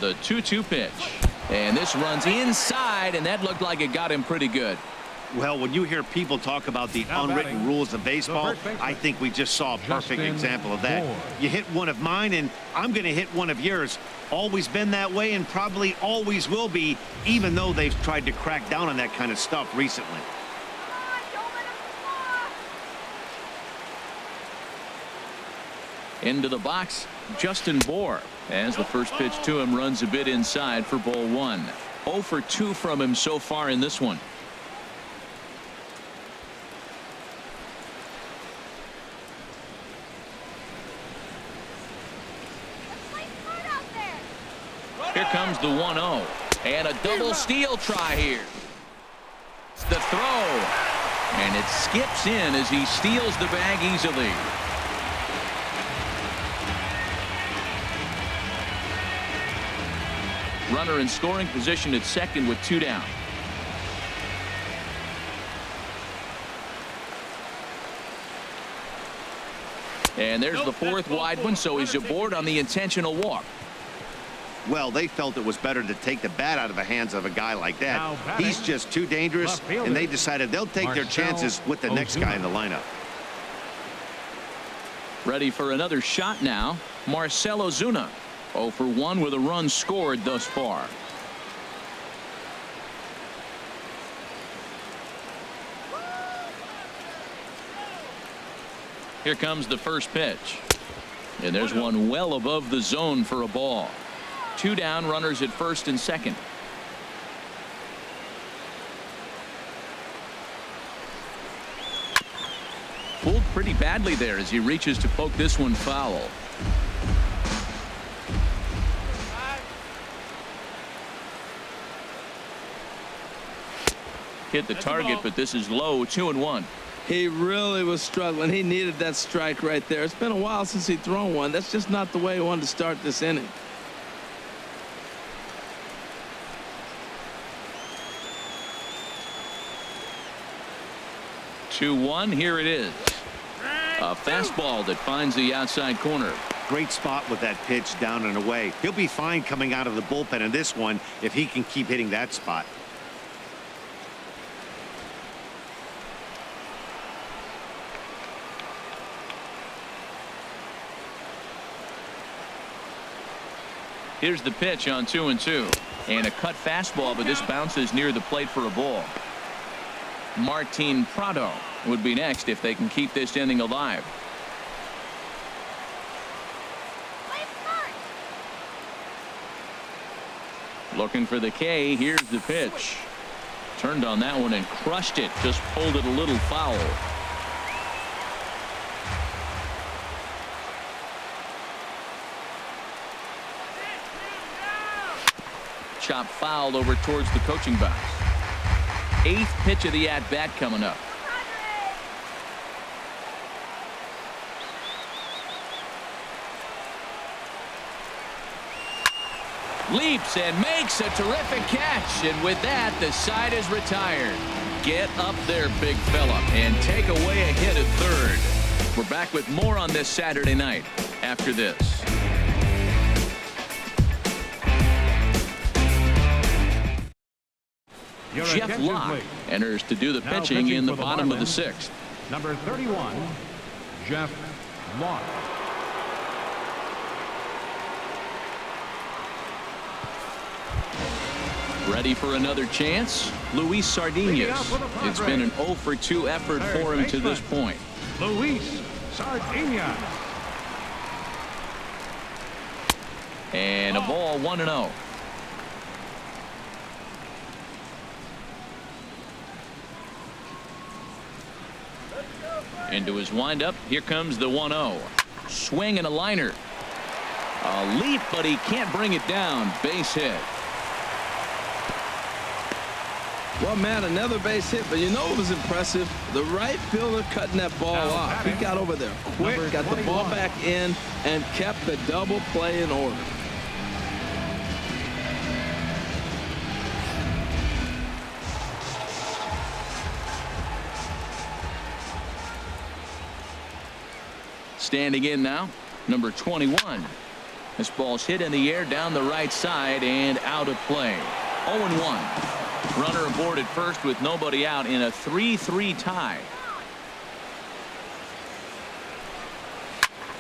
The 2-2 pitch. And this runs inside, and that looked like it got him pretty good. Well, when you hear people talk about the unwritten rules of baseball, I think we just saw a perfect example of that. You hit one of mine, and I'm going to hit one of yours. Always been that way and probably always will be, even though they've tried to crack down on that kind of stuff recently. Into the box, Justin Bohr, as the first pitch to him runs a bit inside for ball 1. 0 for 2 from him so far in this one. Here comes the 1-0, and a double steal try here. The throw, and it skips in as he steals the bag easily. Runner in scoring position at second with 2 down. And there's the 4th wide one, so he's aboard on the intentional walk. Well, they felt it was better to take the bat out of the hands of a guy like that. He's just too dangerous, and they decided they'll take their chances with the next guy in the lineup. Ready for another shot now. Marcell Ozuna, 0 for 1 with a run scored thus far. Here comes the first pitch. And there's one well above the zone for a ball. 2 down, runners at first and second. Pulled pretty badly there as he reaches to poke this one foul. Hit the target, but this is low. 2-1. He really was struggling. He needed that strike right there. It's been a while since he'd thrown one. That's just not the way he wanted to start this inning. Here it is. A fastball that finds the outside corner. Great spot with that pitch down and away. He'll be fine coming out of the bullpen in this one if he can keep hitting that spot. Here's the pitch on 2-2. And a cut fastball, but this bounces near the plate for a ball. Martin Prado would be next if they can keep this inning alive. Looking for the K. Here's the pitch. Turned on that one and crushed it. Just pulled it a little foul. Chop fouled over towards the coaching box. 8th pitch of the at-bat coming up. Leaps and makes a terrific catch, and with that the side is retired. Get up there, big fella, and take away a hit at third. We're back with more on this Saturday night after this. Jeff Locke enters to do the pitching in the bottom of the 6th. Number 31, Jeff Locke. Ready for another chance? Luis Sardinas. It's been an 0 for 2 effort for him to this point. Luis Sardinas. And a ball 1-0. Into his windup. Here comes the 1-0. Swing and a liner. A leap, but he can't bring it down. Base hit. Well, man, another base hit, but you know what was impressive? The right fielder cutting that ball off. He got over there quick, got the ball back in, and kept the double play in order. Standing in now, number 21. This ball's hit in the air down the right side and out of play. 0-1. Runner aboard at first with nobody out in a 3-3 tie.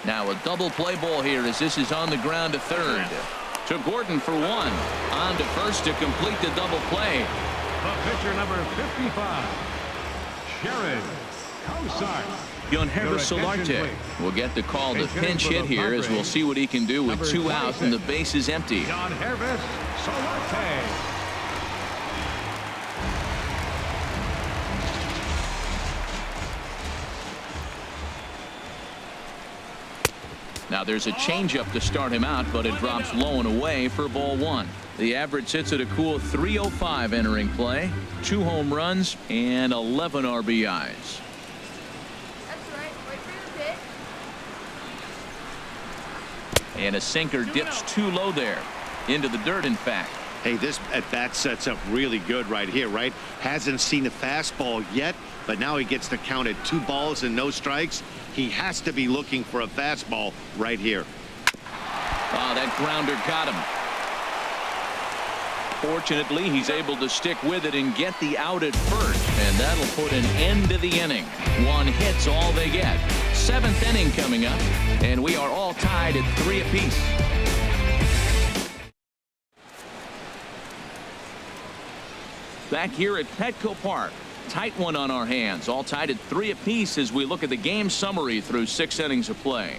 Now a double play ball here as this is on the ground to third. To Gordon for one. On to first to complete the double play. The pitcher, number 55, Sharon Cosart. Hervis Solarte will get the call to pinch hit here as we'll see what he can do with 2 outs and the base is empty. Hervis Solarte. Now there's a changeup to start him out, but it drops low and away for ball 1. The average sits at a cool 305 entering play. 2 home runs and 11 RBIs. And a sinker dips too low there. Into the dirt, in fact. Hey, this at bat sets up really good right here, right? Hasn't seen a fastball yet, but now he gets to count at 2 balls and no strikes. He has to be looking for a fastball right here. Oh, that grounder got him. Fortunately, he's able to stick with it and get the out at first, and that'll put an end to the inning. 1 hit's all they get. 7th inning coming up, and we are all tied at 3 apiece. Back here at Petco Park. Tight one on our hands. All tied at 3 apiece as we look at the game summary through 6 innings of play.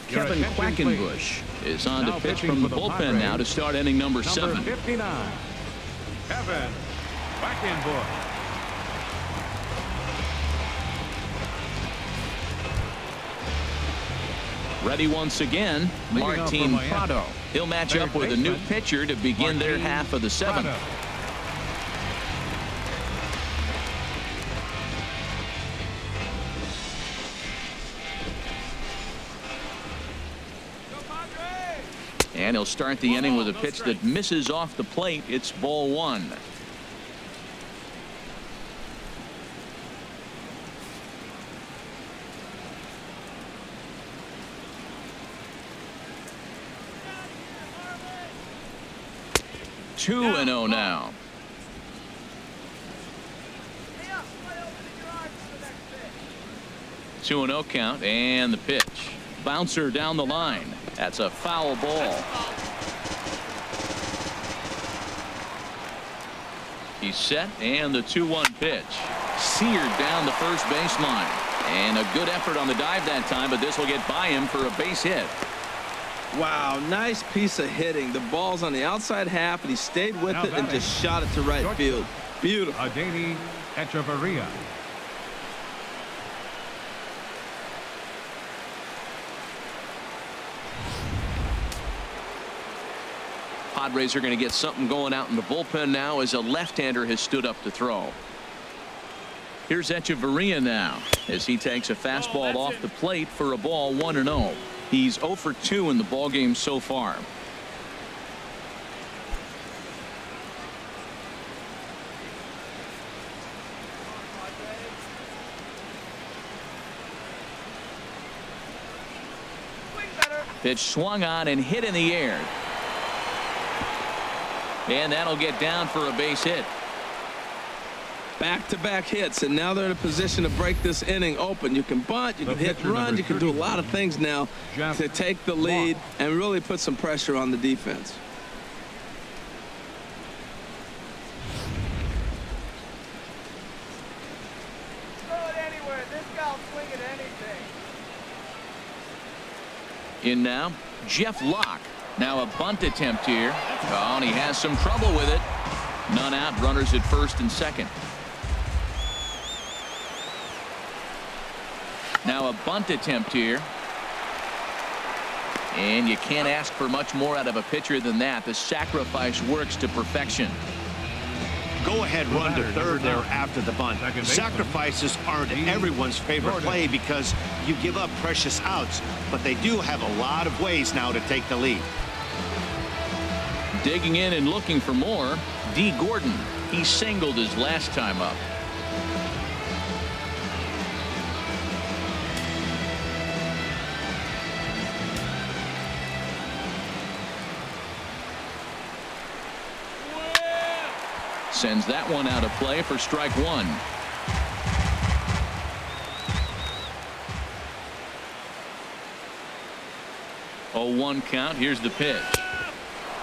Kevin Quackenbush is on to pitch from the bullpen now to start inning number 7. Number 59, Kevin Quackenbush. Ready once again, Martin Prado. He'll match up with a new pitcher to begin their half of the 7th. And he'll start the inning with a pitch that misses off the plate. It's ball 1. Two and 0 now. Two and 0 count and the pitch. Bouncer down the line. That's a foul ball. He's set and the 2-1 pitch. Seared down the first baseline. And a good effort on the dive that time, but this will get by him for a base hit. Wow, nice piece of hitting. The ball's on the outside half, and he stayed with it and just shot it to right field. Beautiful. Adani Echeverria. Padres are going to get something going out in the bullpen now as a left-hander has stood up to throw. Here's Echeverria now as he takes a fastball off the plate for a ball 1-0. He's 0 for 2 in the ballgame so far. Pitch swung on and hit in the air. And that'll get down for a base hit. Back-to-back hits, and now they're in a position to break this inning open. You can bunt, you can hit runs, you can do a lot of things now to take the lead and really put some pressure on the defense. Throw it anywhere. This guy'll swing at anything. In now, Jeff Locke. Now a bunt attempt here. Oh, and he has some trouble with it. None out, runners at first and second. Now a bunt attempt here. And you can't ask for much more out of a pitcher than that. The sacrifice works to perfection. Go-ahead run to third there after the bunt. Sacrifices aren't everyone's favorite play because you give up precious outs, but they do have a lot of ways now to take the lead. Digging in and looking for more, D. Gordon. He singled his last time up. Sends that one out of play for strike one. Oh, 1 count. Here's the pitch.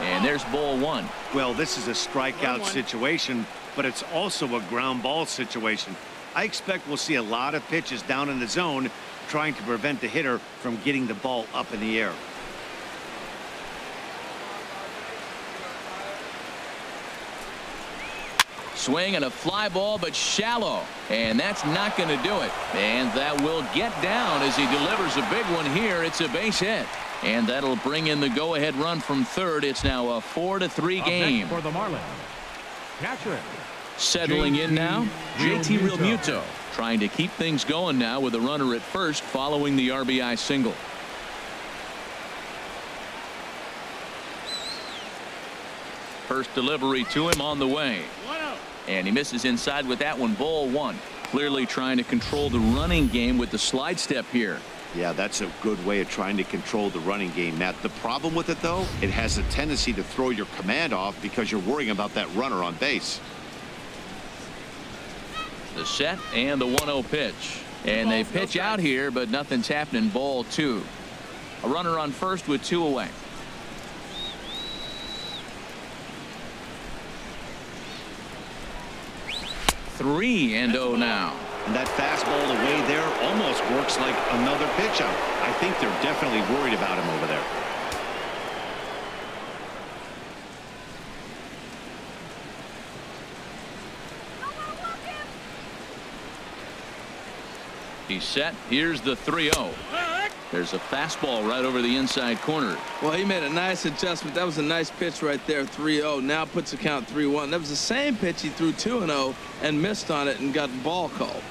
And there's ball one. Well, this is a strikeout situation, but it's also a ground ball situation. I expect we'll see a lot of pitches down in the zone trying to prevent the hitter from getting the ball up in the air. Swing and a fly ball, but shallow. And that's not going to do it. And that will get down as he delivers a big one here. It's a base hit. And that'll bring in the go-ahead run from third. It's now a 4-3 game. For the Marlins, catcher. Settling in now, JT Realmuto. Trying to keep things going now with a runner at first following the RBI single. First delivery to him on the way. And he misses inside with that one. Ball one. Clearly trying to control the running game with the slide step here. Yeah, that's a good way of trying to control the running game, Matt. The problem with it, though, it has a tendency to throw your command off because you're worrying about that runner on base. The set and the 1-0 pitch. And they pitch out here, but nothing's happening. Ball two. A runner on first with 2 away. 3-0 now. And that fastball away there almost works like another pitch out. I think they're definitely worried about him over there. He's set. Here's the 3-0. There's a fastball right over the inside corner. Well, he made a nice adjustment. That was a nice pitch right there, 3-0. Now puts the count 3-1. That was the same pitch he threw 2-0 and missed on it and got the ball called.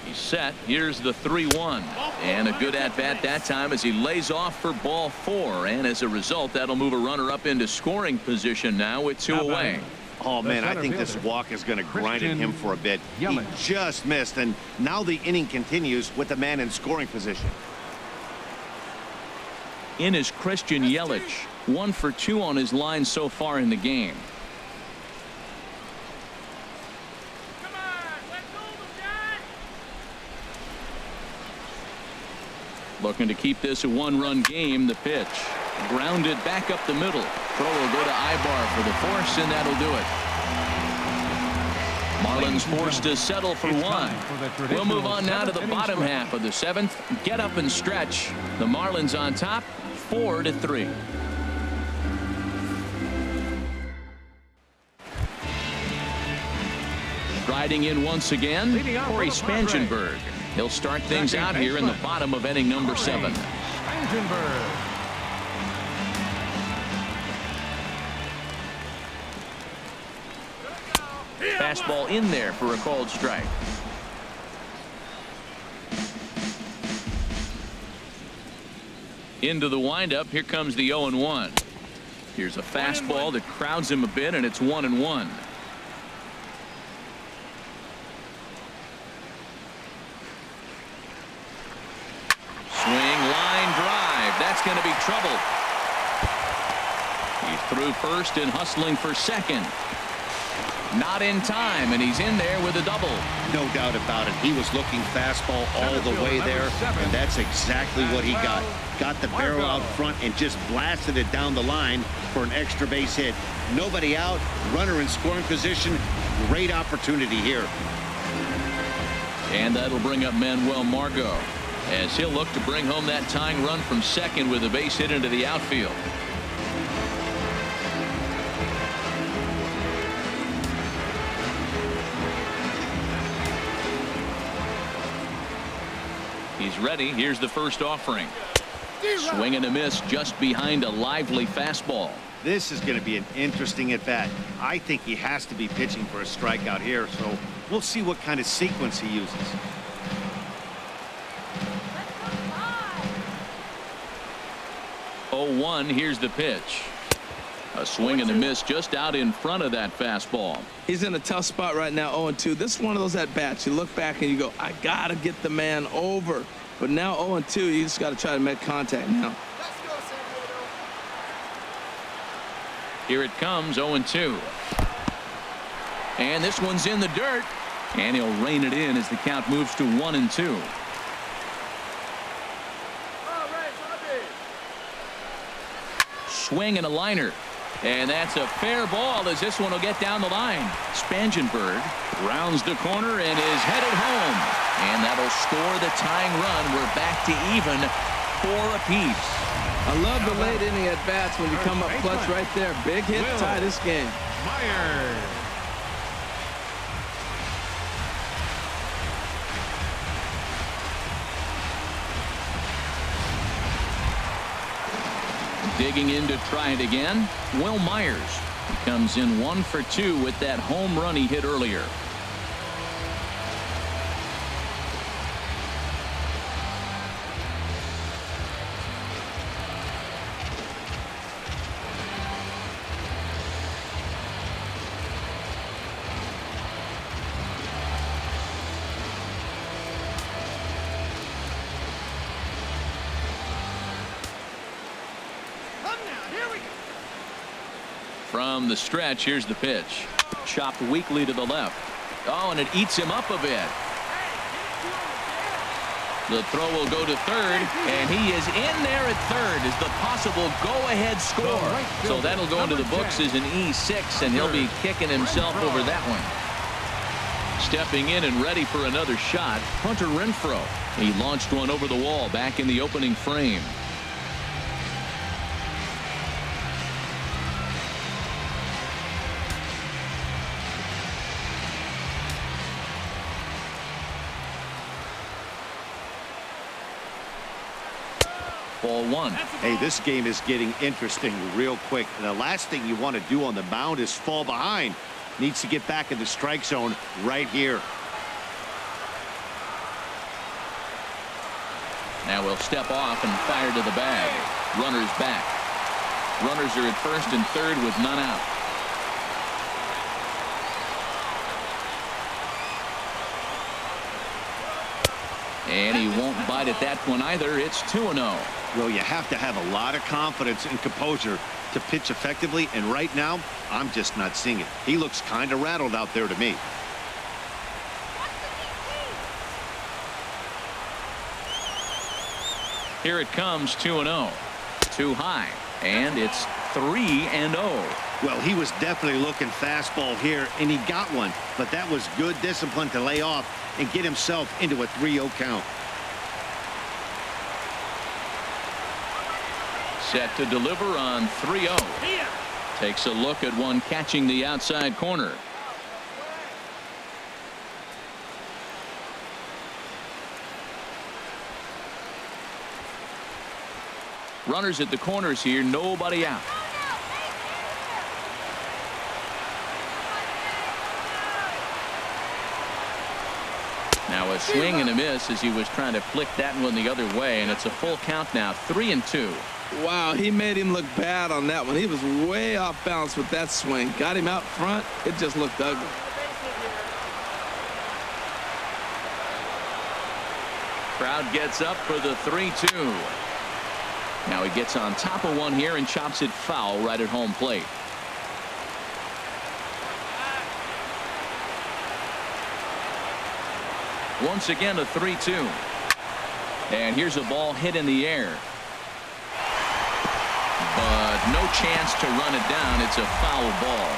He's set. Here's the 3-1. And a good at-bat that time as he lays off for ball 4. And as a result, that'll move a runner up into scoring position now with 2 away. Oh, man, I think this walk is going to grind at him for a bit. He just missed, and now the inning continues with the man in scoring position. In is Christian Yelich. 1 for 2 on his line so far in the game. Looking to keep this a 1-run game. The pitch grounded back up the middle. Throw will go to Ibar for the force, and that'll do it. Marlins forced to settle for 1. We'll move on now to the bottom half of the 7th. Get up and stretch. The Marlins on top, 4-3. Striding in once again, Corey Spangenberg. He'll start things out here in the bottom of inning number 7. Fastball in there for a called strike. Into the windup. Here comes the 0-1. Here's a fastball that crowds him a bit, and it's 1-1. That's going to be trouble. He's through first and hustling for second. Not in time, and he's in there with a double. No doubt about it. He was looking fastball all the way there, and that's exactly what he got. Got the barrel out front and just blasted it down the line for an extra base hit. Nobody out, runner in scoring position. Great opportunity here. And that'll bring up Manuel Margot, as he'll look to bring home that tying run from second with a base hit into the outfield. He's ready. Here's the first offering. Swing and a miss just behind a lively fastball. This is going to be an interesting at bat. I think he has to be pitching for a strikeout here, so we'll see what kind of sequence he uses. Oh, 1. Here's the pitch. A swing and a miss just out in front of that fastball. He's in a tough spot right now, 0-2. This is one of those at-bats. You look back and you go, I got to get the man over. But now 0-2, you just got to try to make contact now. Here it comes, 0-2. And this one's in the dirt. And he'll rein it in as the count moves to 1-2. Swing and a liner. And that's a fair ball as this one will get down the line. Spangenberg rounds the corner and is headed home. And that'll score the tying run. We're back to even 4 apiece. I love the late inning at bats when you come up clutch right there. Big hit to tie this game. Myers. Digging in to try it again, Will Myers. He comes in 1 for 2 with that home run he hit earlier. From the stretch, here's the pitch. Chopped weakly to the left. Oh, and it eats him up a bit. The throw will go to third, and he is in there at third as the possible go-ahead score. So that'll go into the books as an E6, and he'll be kicking himself over that one. Stepping in and ready for another shot, Hunter Renfroe. He launched one over the wall back in the opening frame. Ball 1. Hey, this game is getting interesting real quick. And the last thing you want to do on the mound is fall behind. Needs to get back in the strike zone right here. Now we'll step off and fire to the bag. Runners back. Runners are at first and third with none out. And he won't bite at that one either. It's 2-0. Well, you have to have a lot of confidence and composure to pitch effectively, and right now I'm just not seeing it. He looks kind of rattled out there to me. Here it comes, 2-0. Too high, and it's 3-0. Well, he was definitely looking fastball here, and he got one, but that was good discipline to lay off and get himself into a 3-0 count. Set to deliver on 3-0. Takes a look at one catching the outside corner. Runners at the corners here, nobody out. Now a swing and a miss as he was trying to flick that one the other way, and it's a full count now, 3-2. Wow, he made him look bad on that one. He was way off balance with that swing. Got him out front. It just looked ugly. Crowd gets up for the 3-2. Now he gets on top of one here and chops it foul right at home plate. Once again a 3-2. And here's a ball hit in the air. But no chance to run it down. It's a foul ball.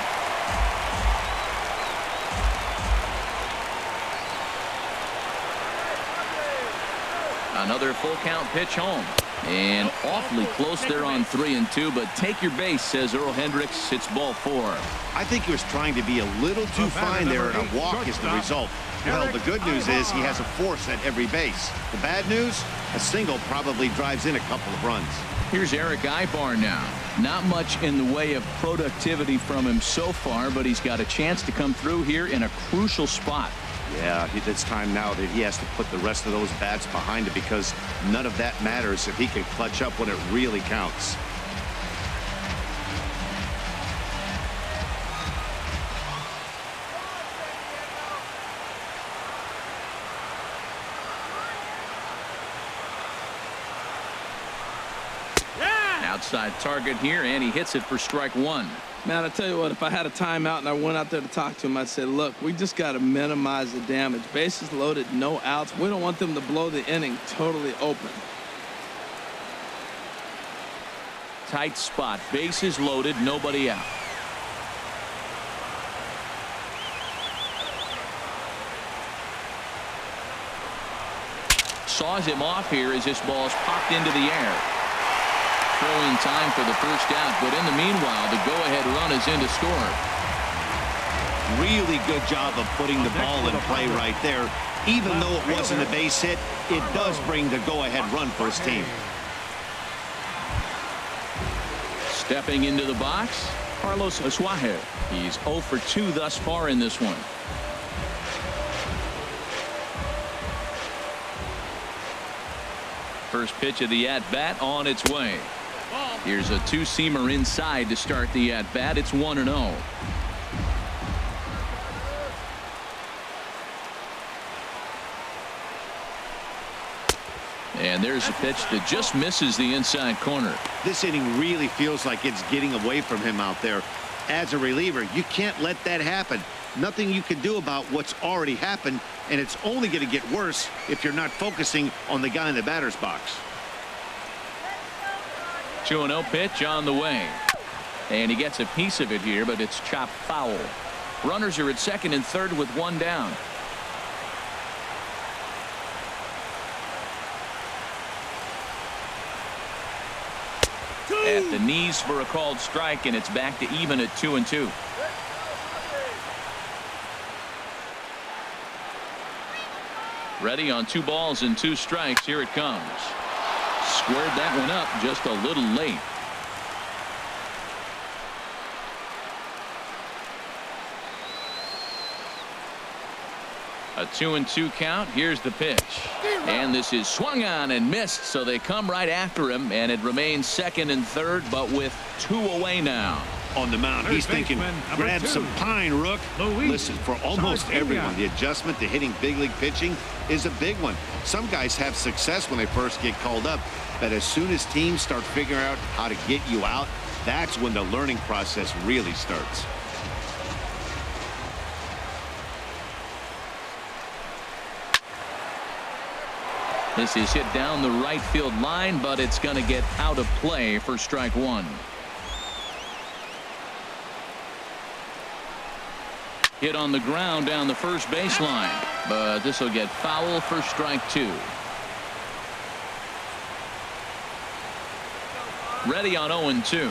Another full count pitch home. And awfully close there on 3-2, but take your base, says Earl Hendricks. It's ball 4. I think he was trying to be a little too fine there, and a walk is the result. Well, the good news is he has a force at every base. The bad news, a single probably drives in a couple of runs. Here's Eric Ibar now. Not much in the way of productivity from him so far, but he's got a chance to come through here in a crucial spot. Yeah, it's time now that he has to put the rest of those bats behind it, because none of that matters if he can clutch up when it really counts. Outside target here, and he hits it for strike 1. Man, I tell you what, if I had a timeout and I went out there to talk to him, I'd say, look, we just got to minimize the damage. Bases loaded, no outs. We don't want them to blow the inning totally open. Tight spot, bases loaded, nobody out. Saws him off here as this ball's popped into the air. Throwing time for the first out, but in the meanwhile, the go-ahead run is in to score. Really good job of putting the ball in play right there. Even though it wasn't a base hit, it does bring the go-ahead run for his team. Stepping into the box, Carlos Asuaje. He's 0 for 2 thus far in this one. First pitch of the at-bat on its way. Here's a two-seamer inside to start the at-bat. It's 1-0. And there's a pitch that just misses the inside corner. This inning really feels like it's getting away from him out there. As a reliever, you can't let that happen. Nothing you can do about what's already happened, and it's only going to get worse if you're not focusing on the guy in the batter's box. 2-0 pitch on the way. And he gets a piece of it here, but it's chopped foul. Runners are at second and third with one down. At the knees for a called strike, and it's back to even at 2-2. Ready on 2 balls and 2 strikes. Here it comes. Squared that one up just a little late. A 2-2 count. Here's the pitch. And this is swung on and missed, so they come right after him, and it remains second and third, but with 2 away now. On the mound, he's thinking, grab some pine, Rook. Listen, for almost everyone, the adjustment to hitting big league pitching is a big one. Some guys have success when they first get called up, but as soon as teams start figuring out how to get you out, that's when the learning process really starts. This is hit down the right field line, but it's going to get out of play for strike 1. Hit on the ground down the first baseline, but this will get foul for strike 2. Ready on 0-2.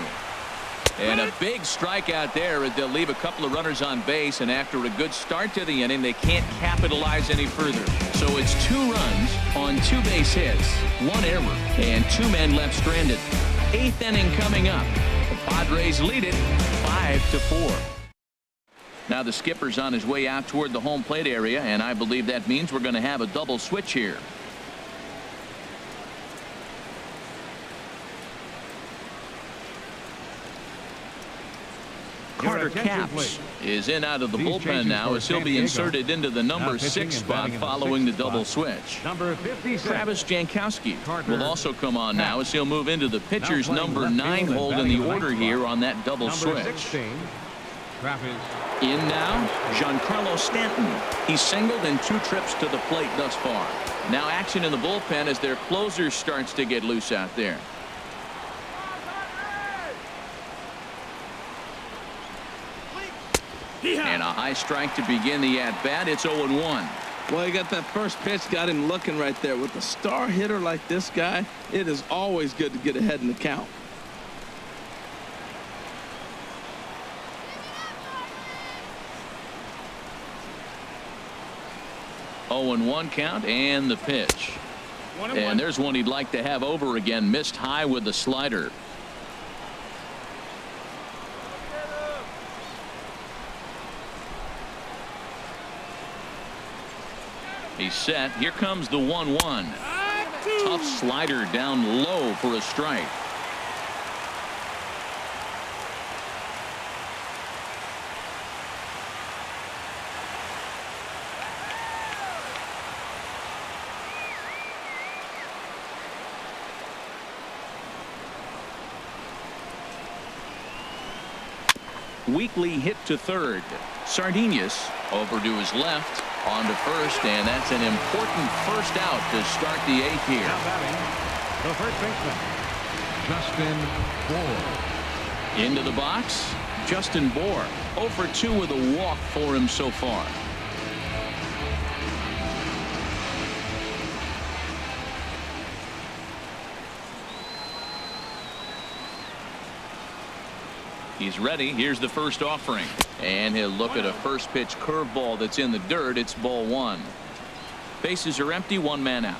And a big strikeout there as they'll leave a couple of runners on base, and after a good start to the inning, they can't capitalize any further. So it's 2 runs on 2 base hits, 1 error, and 2 men left stranded. 8th inning coming up. The Padres lead it 5-4. Now the skipper's on his way out toward the home plate area, and I believe that means we're going to have a double switch here. Carter Capps is in out of the bullpen now as he'll be inserted into the number 6 spot following the double switch. Travis Jankowski will also come on now as he'll move into the pitcher's number 9 hold in the order here on that double switch. In now, Giancarlo Stanton. He's singled in 2 trips to the plate thus far. Now action in the bullpen as their closer starts to get loose out there. And a high strike to begin the at-bat. It's 0-1. Well, he got that first pitch, got him looking right there. With a star hitter like this guy, it is always good to get ahead in the count. Oh, and 1 count and the pitch. And there's one he'd like to have over again. Missed high with the slider. He's set. Here comes the 1-1. Tough slider down low for a strike. Weekly hit to third. Sardinius over to his left. On to first, and that's an important first out to start the 8th here. Now batting, the first baseman, Justin Bohr. Into the box, Justin Bohr. 0 for 2 with a walk for him so far. He's ready. Here's the first offering. And he'll look at a first pitch curveball that's in the dirt. It's ball 1. Bases are empty. 1 man out.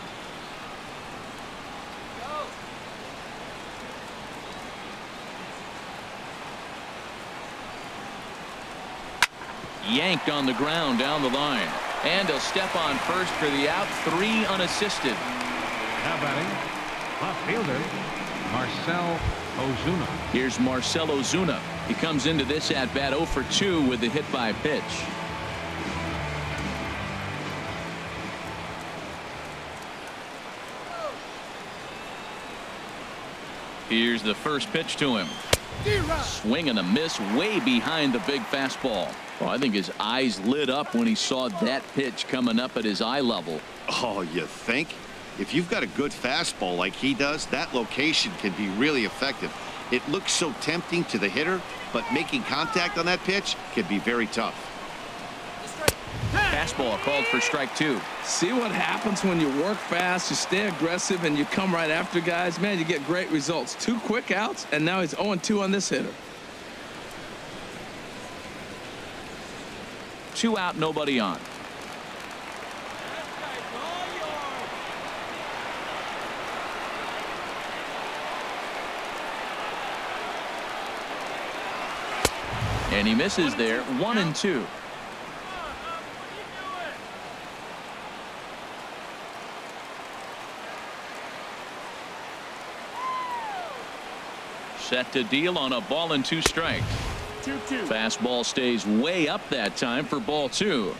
Yanked on the ground down the line. And he'll step on first for the out. 3 unassisted. Now batting, left fielder, Marcell Ozuna. Here's Marcell Ozuna. He comes into this at bat 0 for 2 with the hit by pitch. Here's the first pitch to him. Swing and a miss way behind the big fastball. Well, I think his eyes lit up when he saw that pitch coming up at his eye level. Oh, you think? If you've got a good fastball like he does, that location can be really effective. It looks so tempting to the hitter, but making contact on that pitch can be very tough. Fastball called for strike 2. See what happens when you work fast, you stay aggressive, and you come right after guys. Man, you get great results. 2 quick outs, and now he's 0-2 on this hitter. 2 out, nobody on. And he misses there. 1-2. Set to deal on a ball and 2 strikes. 2-2. Fastball stays way up that time for ball 2.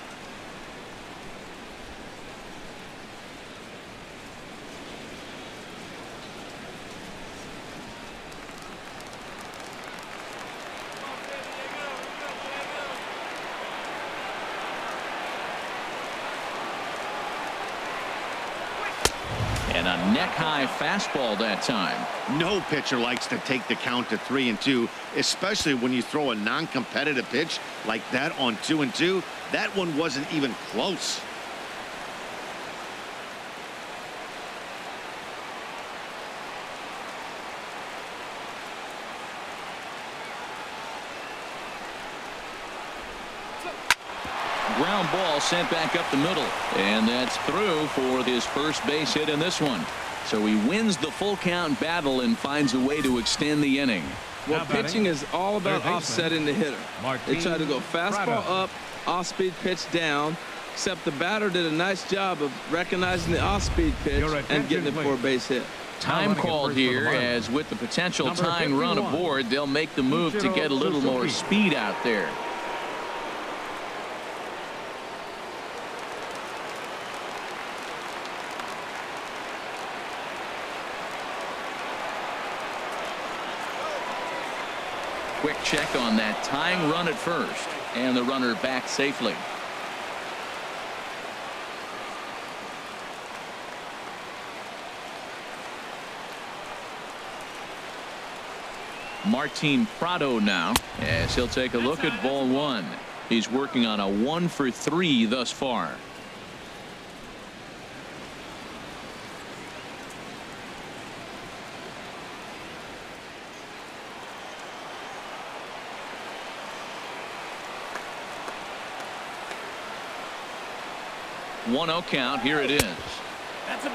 And a neck-high fastball that time. No pitcher likes to take the count to 3-2, especially when you throw a non-competitive pitch like that on 2-2. That one wasn't even close. Ground ball sent back up the middle, and that's through for his first base hit in this one. So he wins the full count battle and finds a way to extend the inning. Well, pitching is all about offsetting the hitter. They try to go fastball up, off-speed pitch down, except the batter did a nice job of recognizing the off-speed pitch and getting it for a base hit. Time called here, as with the potential tying run aboard, they'll make the move to get a little more speed out there. Quick check on that tying run at first, and the runner back safely. Martin Prado now, as he'll take a look at ball 1. He's working on a 1 for 3 thus far. 1-0 count. Here it is.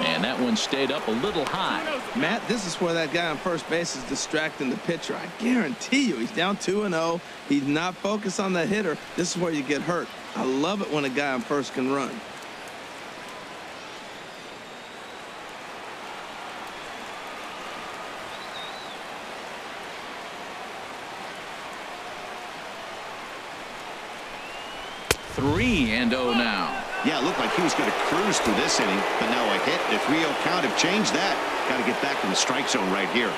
And that one stayed up a little high. Matt, this is where that guy on first base is distracting the pitcher. I guarantee you, he's down 2-0. He's not focused on the hitter. This is where you get hurt. I love it when a guy on first can run. Three and 0 now. Yeah, it looked like he was going to cruise through this inning, but now a hit and a 3-0 count have changed that. Got to get back in the strike zone right here.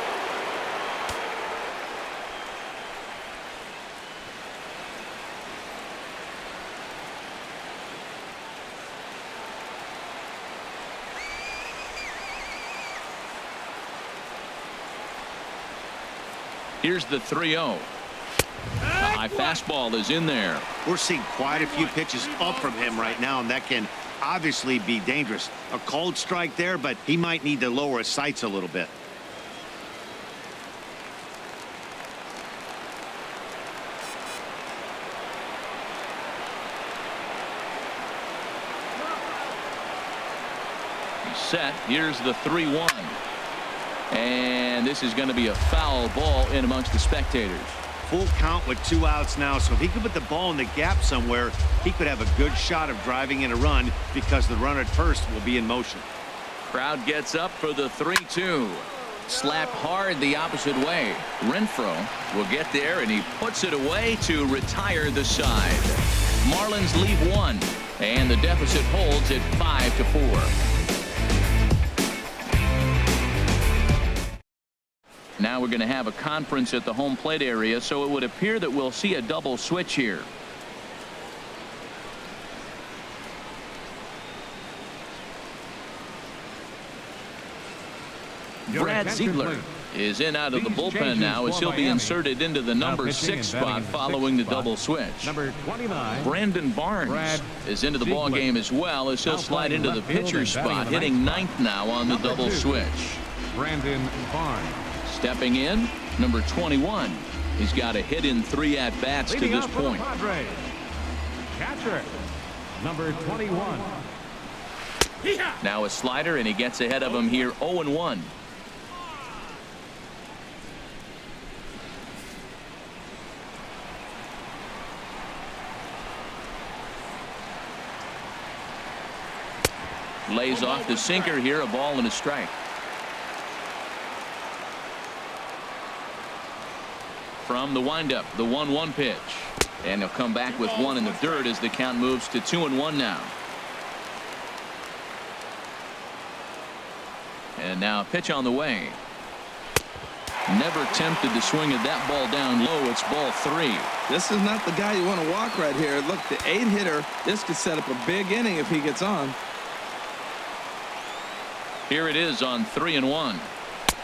Here's the 3-0. The high fastball is in there. We're seeing quite a few pitches up from him right now, and that can obviously be dangerous. A cold strike there, but he might need to lower his sights a little bit. He's set. Here's the 3-1. And this is going to be a foul ball in amongst the spectators. Full count with 2 outs now, so if he could put the ball in the gap somewhere, he could have a good shot of driving in a run because the runner at first will be in motion. Crowd gets up for the 3-2. Slapped hard the opposite way. Renfroe will get there, and he puts it away to retire the side. Marlins lead 1, and the deficit holds at 5-4. Now we're going to have a conference at the home plate area, so it would appear that we'll see a double switch here. Brad Ziegler is in out of the bullpen now as he'll be inserted into the number 6 spot following the double switch. Number 29. Brandon Barnes is into the ball game as well as he'll slide into the pitcher's spot, hitting 9th now on the double switch. Brandon Barnes. Stepping in, number 21. He's got a hit in 3 at-bats to this point. Catcher, number 21. Now a slider, and he gets ahead of him here, 0-1. Lays off the sinker here, a ball and a strike. From the windup, the 1-1 pitch. And he'll come back with 1 in the dirt as the count moves to 2-1 now. And now a pitch on the way. Never tempted to swing at that ball down low. It's ball 3. This is not the guy you want to walk right here. Look, the 8-hitter, this could set up a big inning if he gets on. Here it is on 3-1.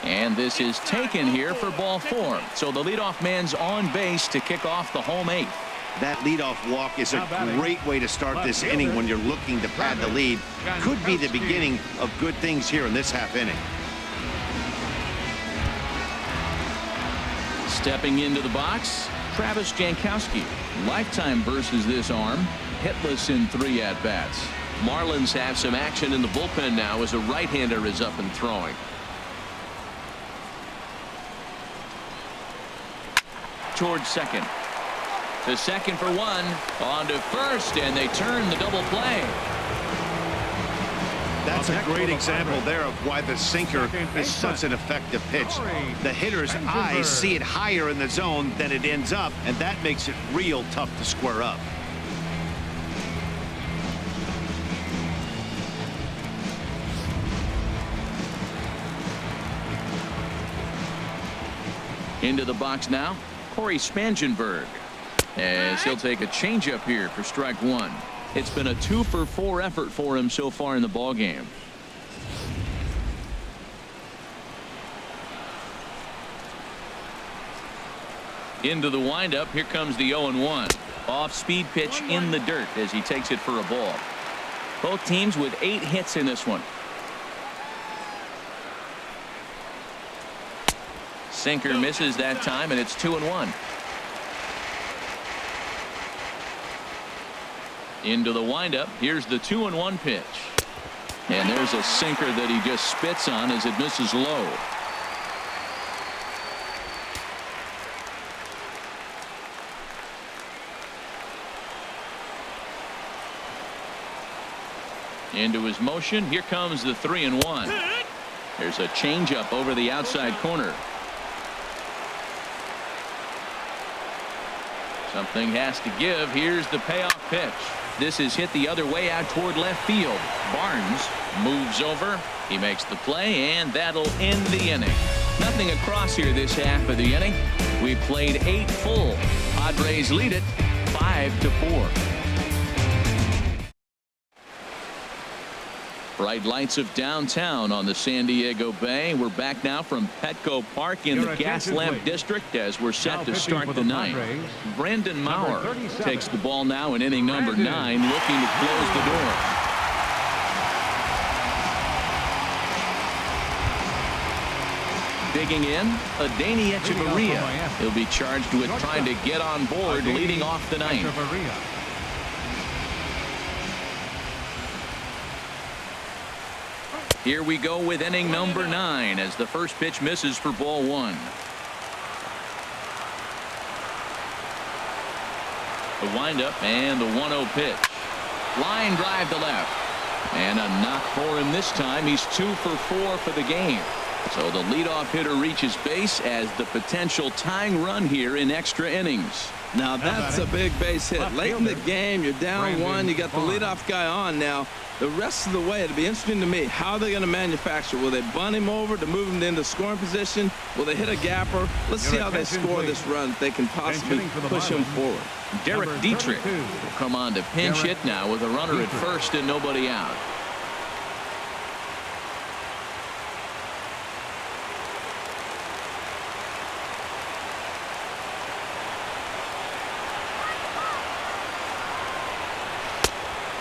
And this is taken here for ball 4. So the leadoff man's on base to kick off the home 8th. That leadoff walk is a great way to start this inning when you're looking to pad the lead. Could be the beginning of good things here in this half inning. Stepping into the box, Travis Jankowski. Lifetime versus this arm. Hitless in 3 at-bats. Marlins have some action in the bullpen now as a right-hander is up and throwing. Towards second. To second for 1. On to first, and they turn the double play. That's a great example there of why the sinker is such an effective pitch. The hitter's eyes see it higher in the zone than it ends up, and that makes it real tough to square up. Into the box now, Corey Spangenberg, as he'll take a changeup here for strike 1. It's been a 2-for-4 effort for him so far in the ball game. Into the windup, here comes the 0-1. Off-speed pitch in the dirt as he takes it for a ball. Both teams with 8 hits in this one. Sinker misses that time, and it's 2-1. Into the windup. Here's the 2-1 pitch. And there's a sinker that he just spits on as it misses low. Into his motion. Here comes the 3-1. There's a changeup over the outside corner. Something has to give. Here's the payoff pitch. This is hit the other way out toward left field. Barnes moves over. He makes the play, and that'll end the inning. Nothing across here this half of the inning. We played 8 full. Padres lead it 5-4. Bright lights of downtown on the San Diego Bay. We're back now from Petco Park in the Gaslamp District as we're set to start the ninth. Brandon Maurer takes the ball now in inning number 9, looking to close the door. Digging in, Adeiny Echeverria. He'll be charged with trying to get on board leading off the ninth. Here we go with inning number 9 as the first pitch misses for ball 1. The windup and the 1-0 pitch. Line drive to left. And a knock for him this time. He's 2 for 4 for the game. So the leadoff hitter reaches base as the potential tying run here in extra innings. Now that's a big base hit. Late in the game, you're down 1. You got the leadoff guy on now. The rest of the way, it'll be interesting to me how they're going to manufacture. Will they bunt him over to move him into scoring position? Will they hit a gapper? Let's see how they score this run. They can possibly push him forward. Derek Dietrich will come on to pinch hit now with a runner at first and nobody out.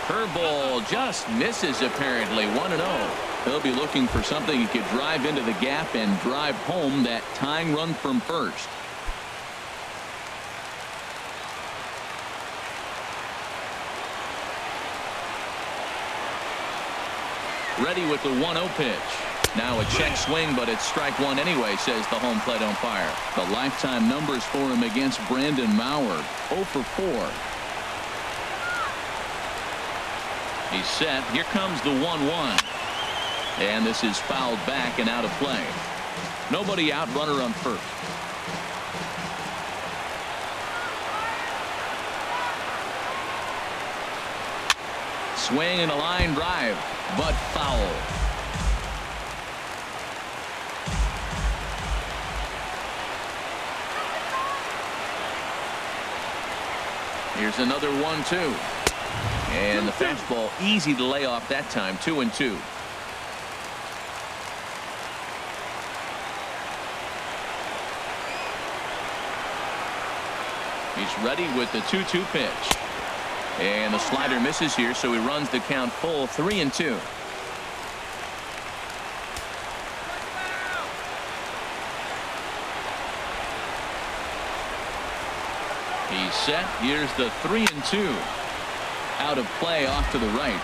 Curveball just misses apparently. 1-0. He'll be looking for something he could drive into the gap and drive home that tying run from first. Ready with the 1-0 pitch. Now a check swing, but it's strike 1 anyway, says the home plate umpire. The lifetime numbers for him against Brandon Maurer. 0 for 4. He's set. Here comes the 1-1. And this is fouled back and out of play. Nobody out, runner on first. Swing and a line drive, but foul. Here's another 1-2. And the fastball easy to lay off that time. 2-2. He's ready with the 2-2 pitch. And the slider misses here, so he runs the count full. 3-2. He's set. Here's the 3-2. Out of play off to the right.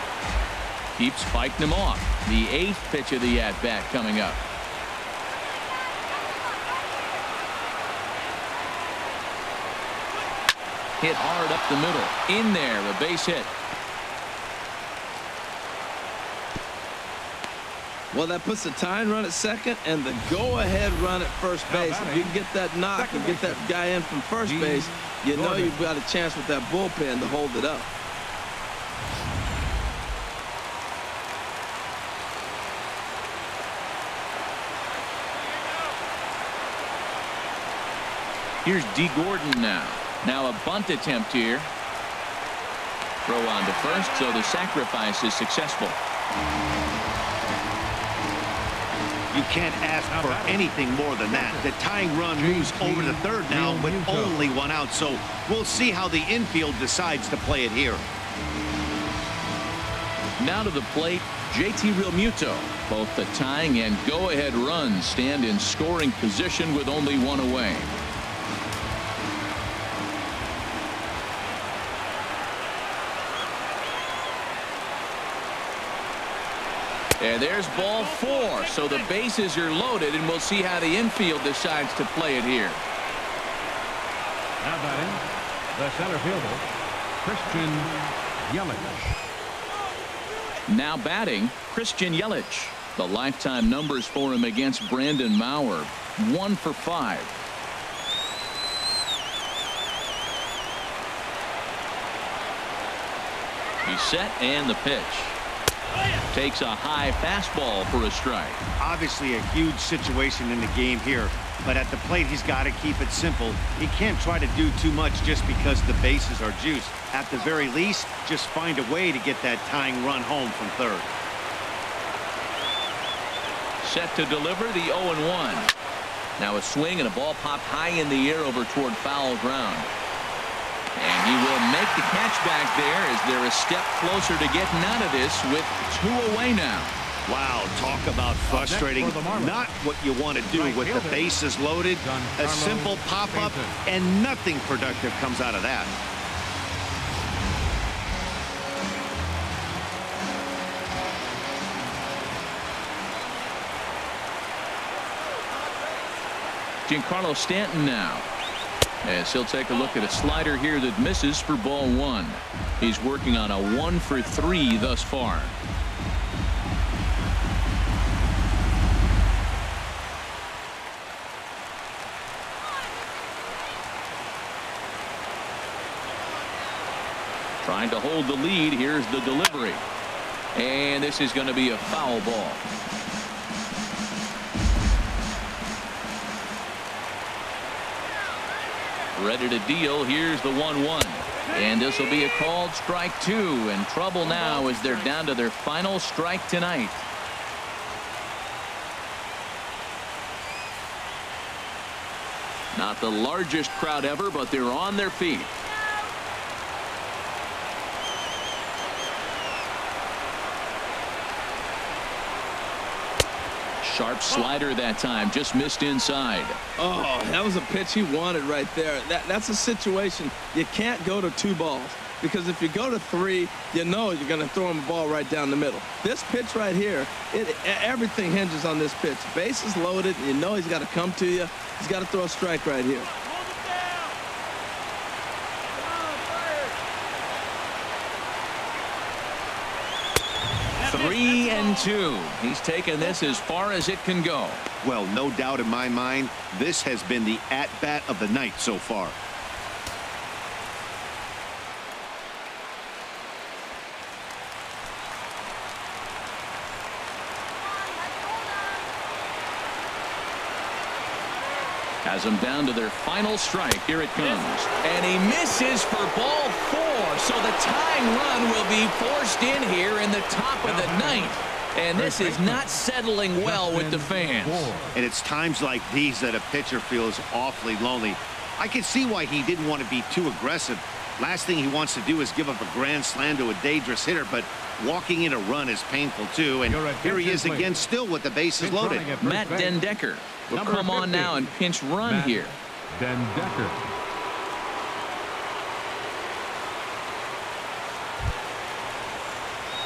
Keeps fighting him off. The 8th pitch of the at-bat coming up. Hit hard up the middle. In there, a base hit. Well, that puts the tying run at second and the go-ahead run at first base. If you can get that knock and get that guy in from first base, you know you've got a chance with that bullpen to hold it up. Here's D. Gordon now. Now a bunt attempt here. Throw on to first, so the sacrifice is successful. You can't ask for anything more than that. The tying run moves over to third now with only 1 out, so we'll see how the infield decides to play it here. Now to the plate, JT Realmuto. Both the tying and go-ahead runs stand in scoring position with only 1 away. And there's ball 4. So the bases are loaded, and we'll see how the infield decides to play it here. Now batting, the center fielder, Christian Yelich. Now batting, Christian Yelich. The lifetime numbers for him against Brandon Maurer, 1 for 5. He's set, and the pitch. Takes a high fastball for a strike. Obviously a huge situation in the game here, but at the plate he's got to keep it simple. He can't try to do too much just because the bases are juiced. At the very least, just find a way to get that tying run home from third. Set to deliver the 0-1. Now a swing and a ball popped high in the air over toward foul ground. And he will make the catch back there as they're a step closer to getting out of this with 2 away now. Wow, talk about frustrating. Not what you want to do with the bases loaded. A simple pop-up and nothing productive comes out of that. Giancarlo Stanton now, as he'll take a look at a slider here that misses for ball 1. He's working on a 1 for 3 thus far. Trying to hold the lead. Here's the delivery, and this is going to be a foul ball. Ready to deal. Here's the 1-1. And this will be a called strike 2. And trouble now as they're down to their final strike tonight. Not the largest crowd ever, but they're on their feet. Sharp slider that time, just missed inside. Oh, that was a pitch he wanted right there. That's a situation you can't go to 2 balls, because if you go to 3, you know you're going to throw him a ball right down the middle. This pitch right here, everything hinges on this pitch. Bases loaded, you know he's got to come to you. He's got to throw a strike right here. 3-2. He's taken this as far as it can go. Well, no doubt in my mind, this has been the at-bat of the night so far. Has them down to their final strike. Here it comes. And he misses for ball 4. So the tying run will be forced in here in the top of the 9th. And this is not settling well with the fans. And it's times like these that a pitcher feels awfully lonely. I can see why he didn't want to be too aggressive. Last thing he wants to do is give up a grand slam to a dangerous hitter, but walking in a run is painful too. And here he is again, still with the bases loaded. Matt Den Decker will come on now and pinch run here. Den Decker.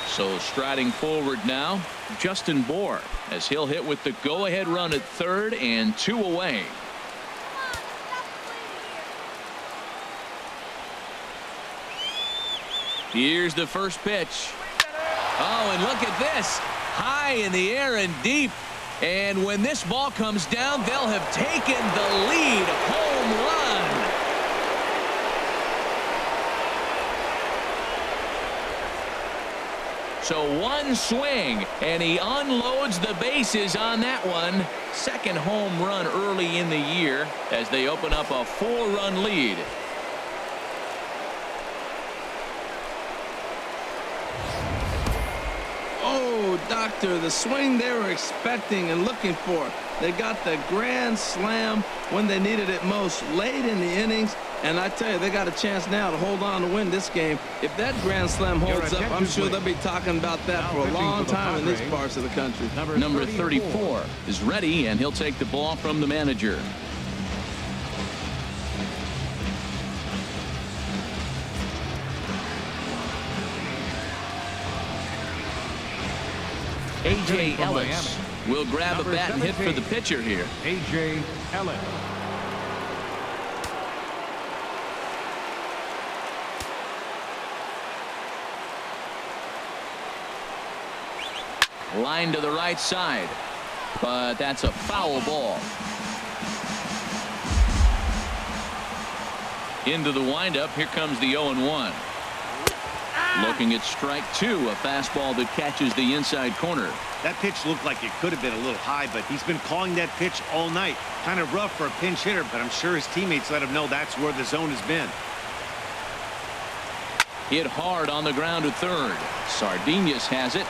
So striding forward now, Justin Bour, as he'll hit with the go-ahead run at third and 2 away. Here's the first pitch. Oh, and look at this. High in the air and deep. And when this ball comes down, they'll have taken the lead. Home run. So one swing, and he unloads the bases on that one. Second home run early in the year as they open up a 4-run lead. Oh, Doctor, the swing they were expecting and looking for. They got the grand slam when they needed it most, late in the innings. And I tell you, they got a chance now to hold on to win this game. If that grand slam holds up, I'm sure they'll be talking about that for a long time in these parts of the country. Number 34 is ready, and he'll take the ball from the manager. A.J. Ellis will grab a bat and hit for the pitcher here. A.J. Ellis. Line to the right side, but that's a foul ball. Into the windup. Here comes the 0-1. Looking at strike two, a fastball that catches the inside corner. That pitch looked like it could have been a little high, but he's been calling that pitch all night. Kind of rough for a pinch hitter, but I'm sure his teammates let him know that's where the zone has been. Hit hard on the ground to third. Sardinas has it.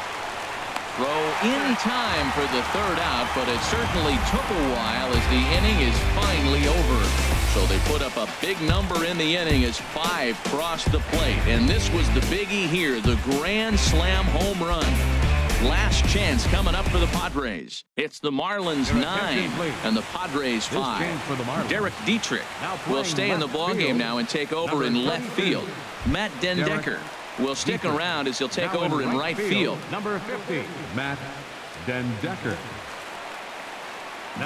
Throw in time for the third out, but it certainly took a while as the inning is finally over. So they put up a big number in the inning as 5 crossed the plate. And this was the biggie here, the grand slam home run. Last chance coming up for the Padres. It's the Marlins 9 and the Padres 5. Derek Dietrich will stay in the ballgame now and take over in left field. Matt Dendecker will stick around as he'll take over in right field. Number 50, Matt Dendecker.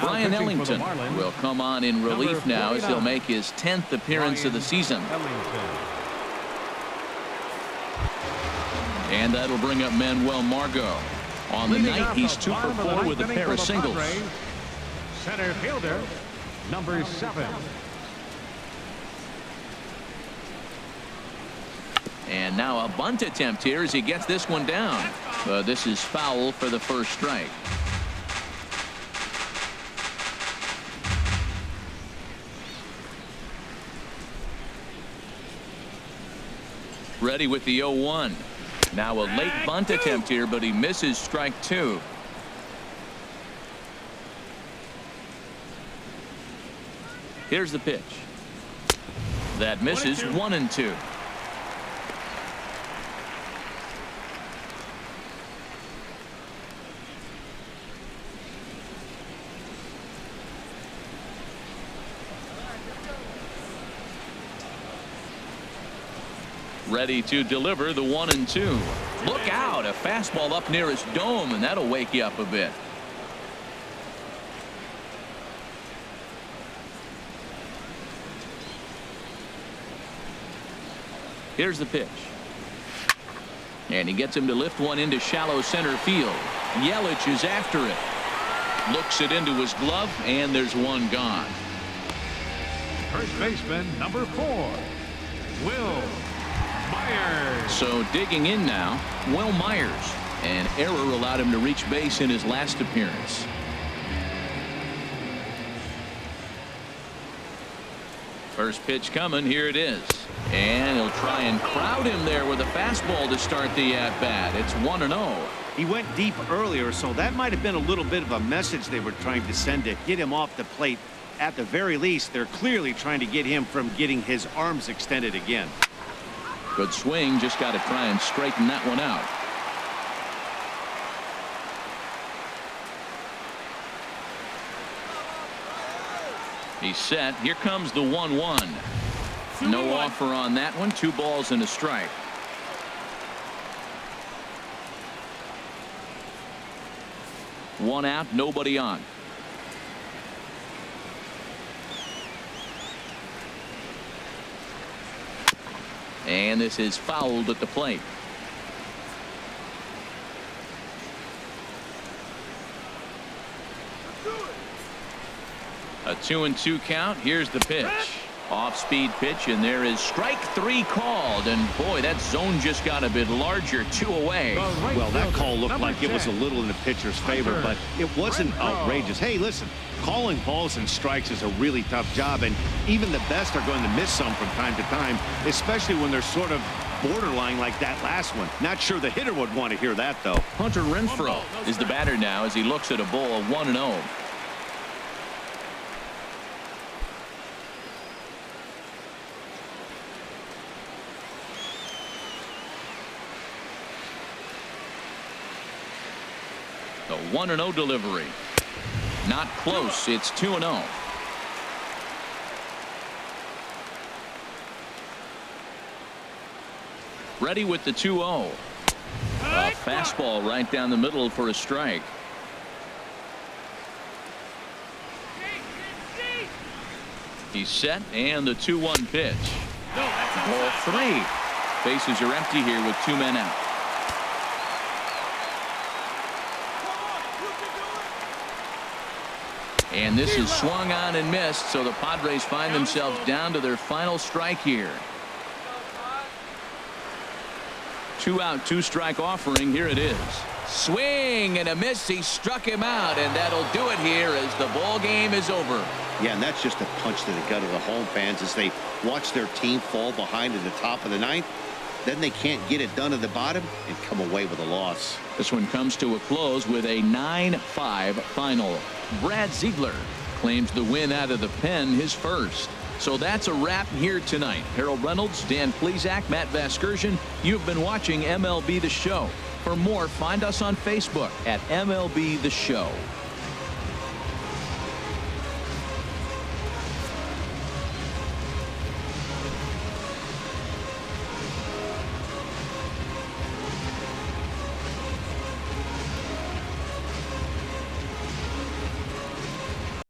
Brian Ellington will come on in relief now as he'll make his 10th appearance of the season. And that'll bring up Manuel Margot. On the night, he's 2 for 4 with a pair of singles. Center fielder, number 7. And now a bunt attempt here as he gets this one down. This is foul for the first strike. Ready with the 0-1. Now a late bunt attempt here, but he misses strike 2. Here's the pitch. That misses 1-2. Ready to deliver the 1-2. Look out, a fastball up near his dome, and that'll wake you up a bit. Here's the pitch. And he gets him to lift one into shallow center field. Yelich is after it. Looks it into his glove, and there's one gone. First baseman, number 4, Will Myers. So digging in now, Will Myers. An error allowed him to reach base in his last appearance. First pitch coming. Here it is. And he'll try and crowd him there with a fastball to start the at-bat. It's 1-0. He went deep earlier, so that might have been a little bit of a message they were trying to send to get him off the plate. At the very least, they're clearly trying to get him from getting his arms extended again. Good swing. Just got to try and straighten that one out. He's set. Here comes the 1-1. No offer on that one. 2 balls and a strike. One out, nobody on. And this is fouled at the plate. A 2-2 count. Here's the pitch. Off-speed pitch, and there is strike 3 called. And boy, that zone just got a bit larger. 2 away. Well, that call looked like it was a little in the pitcher's favor, but it wasn't outrageous. Hey, listen, calling balls and strikes is a really tough job, and even the best are going to miss some from time to time, especially when they're sort of borderline like that last one. Not sure the hitter would want to hear that, though. Hunter Renfroe is the batter now as he looks at a ball of 1-0. The 1-0 delivery. Not close. It's 2-0. Ready with the 2-0. A fastball right down the middle for a strike. He's set, and the 2-1 pitch. Ball 3. Bases are empty here with 2 men out. And this is swung on and missed, so the Padres find themselves down to their final strike here. 2 out, 2 strike offering. Here it is. Swing and a miss. He struck him out, and that'll do it here as the ball game is over. Yeah, and that's just a punch to the gut of the home fans as they watch their team fall behind at the top of the 9th. Then they can't get it done at the bottom and come away with a loss. This one comes to a close with a 9-5 final. Brad Ziegler claims the win out of the pen, his first. So that's a wrap here tonight. Harold Reynolds, Dan Plesac, Matt Vasgersian. You've been watching MLB The Show. For more, find us on Facebook at MLB The Show.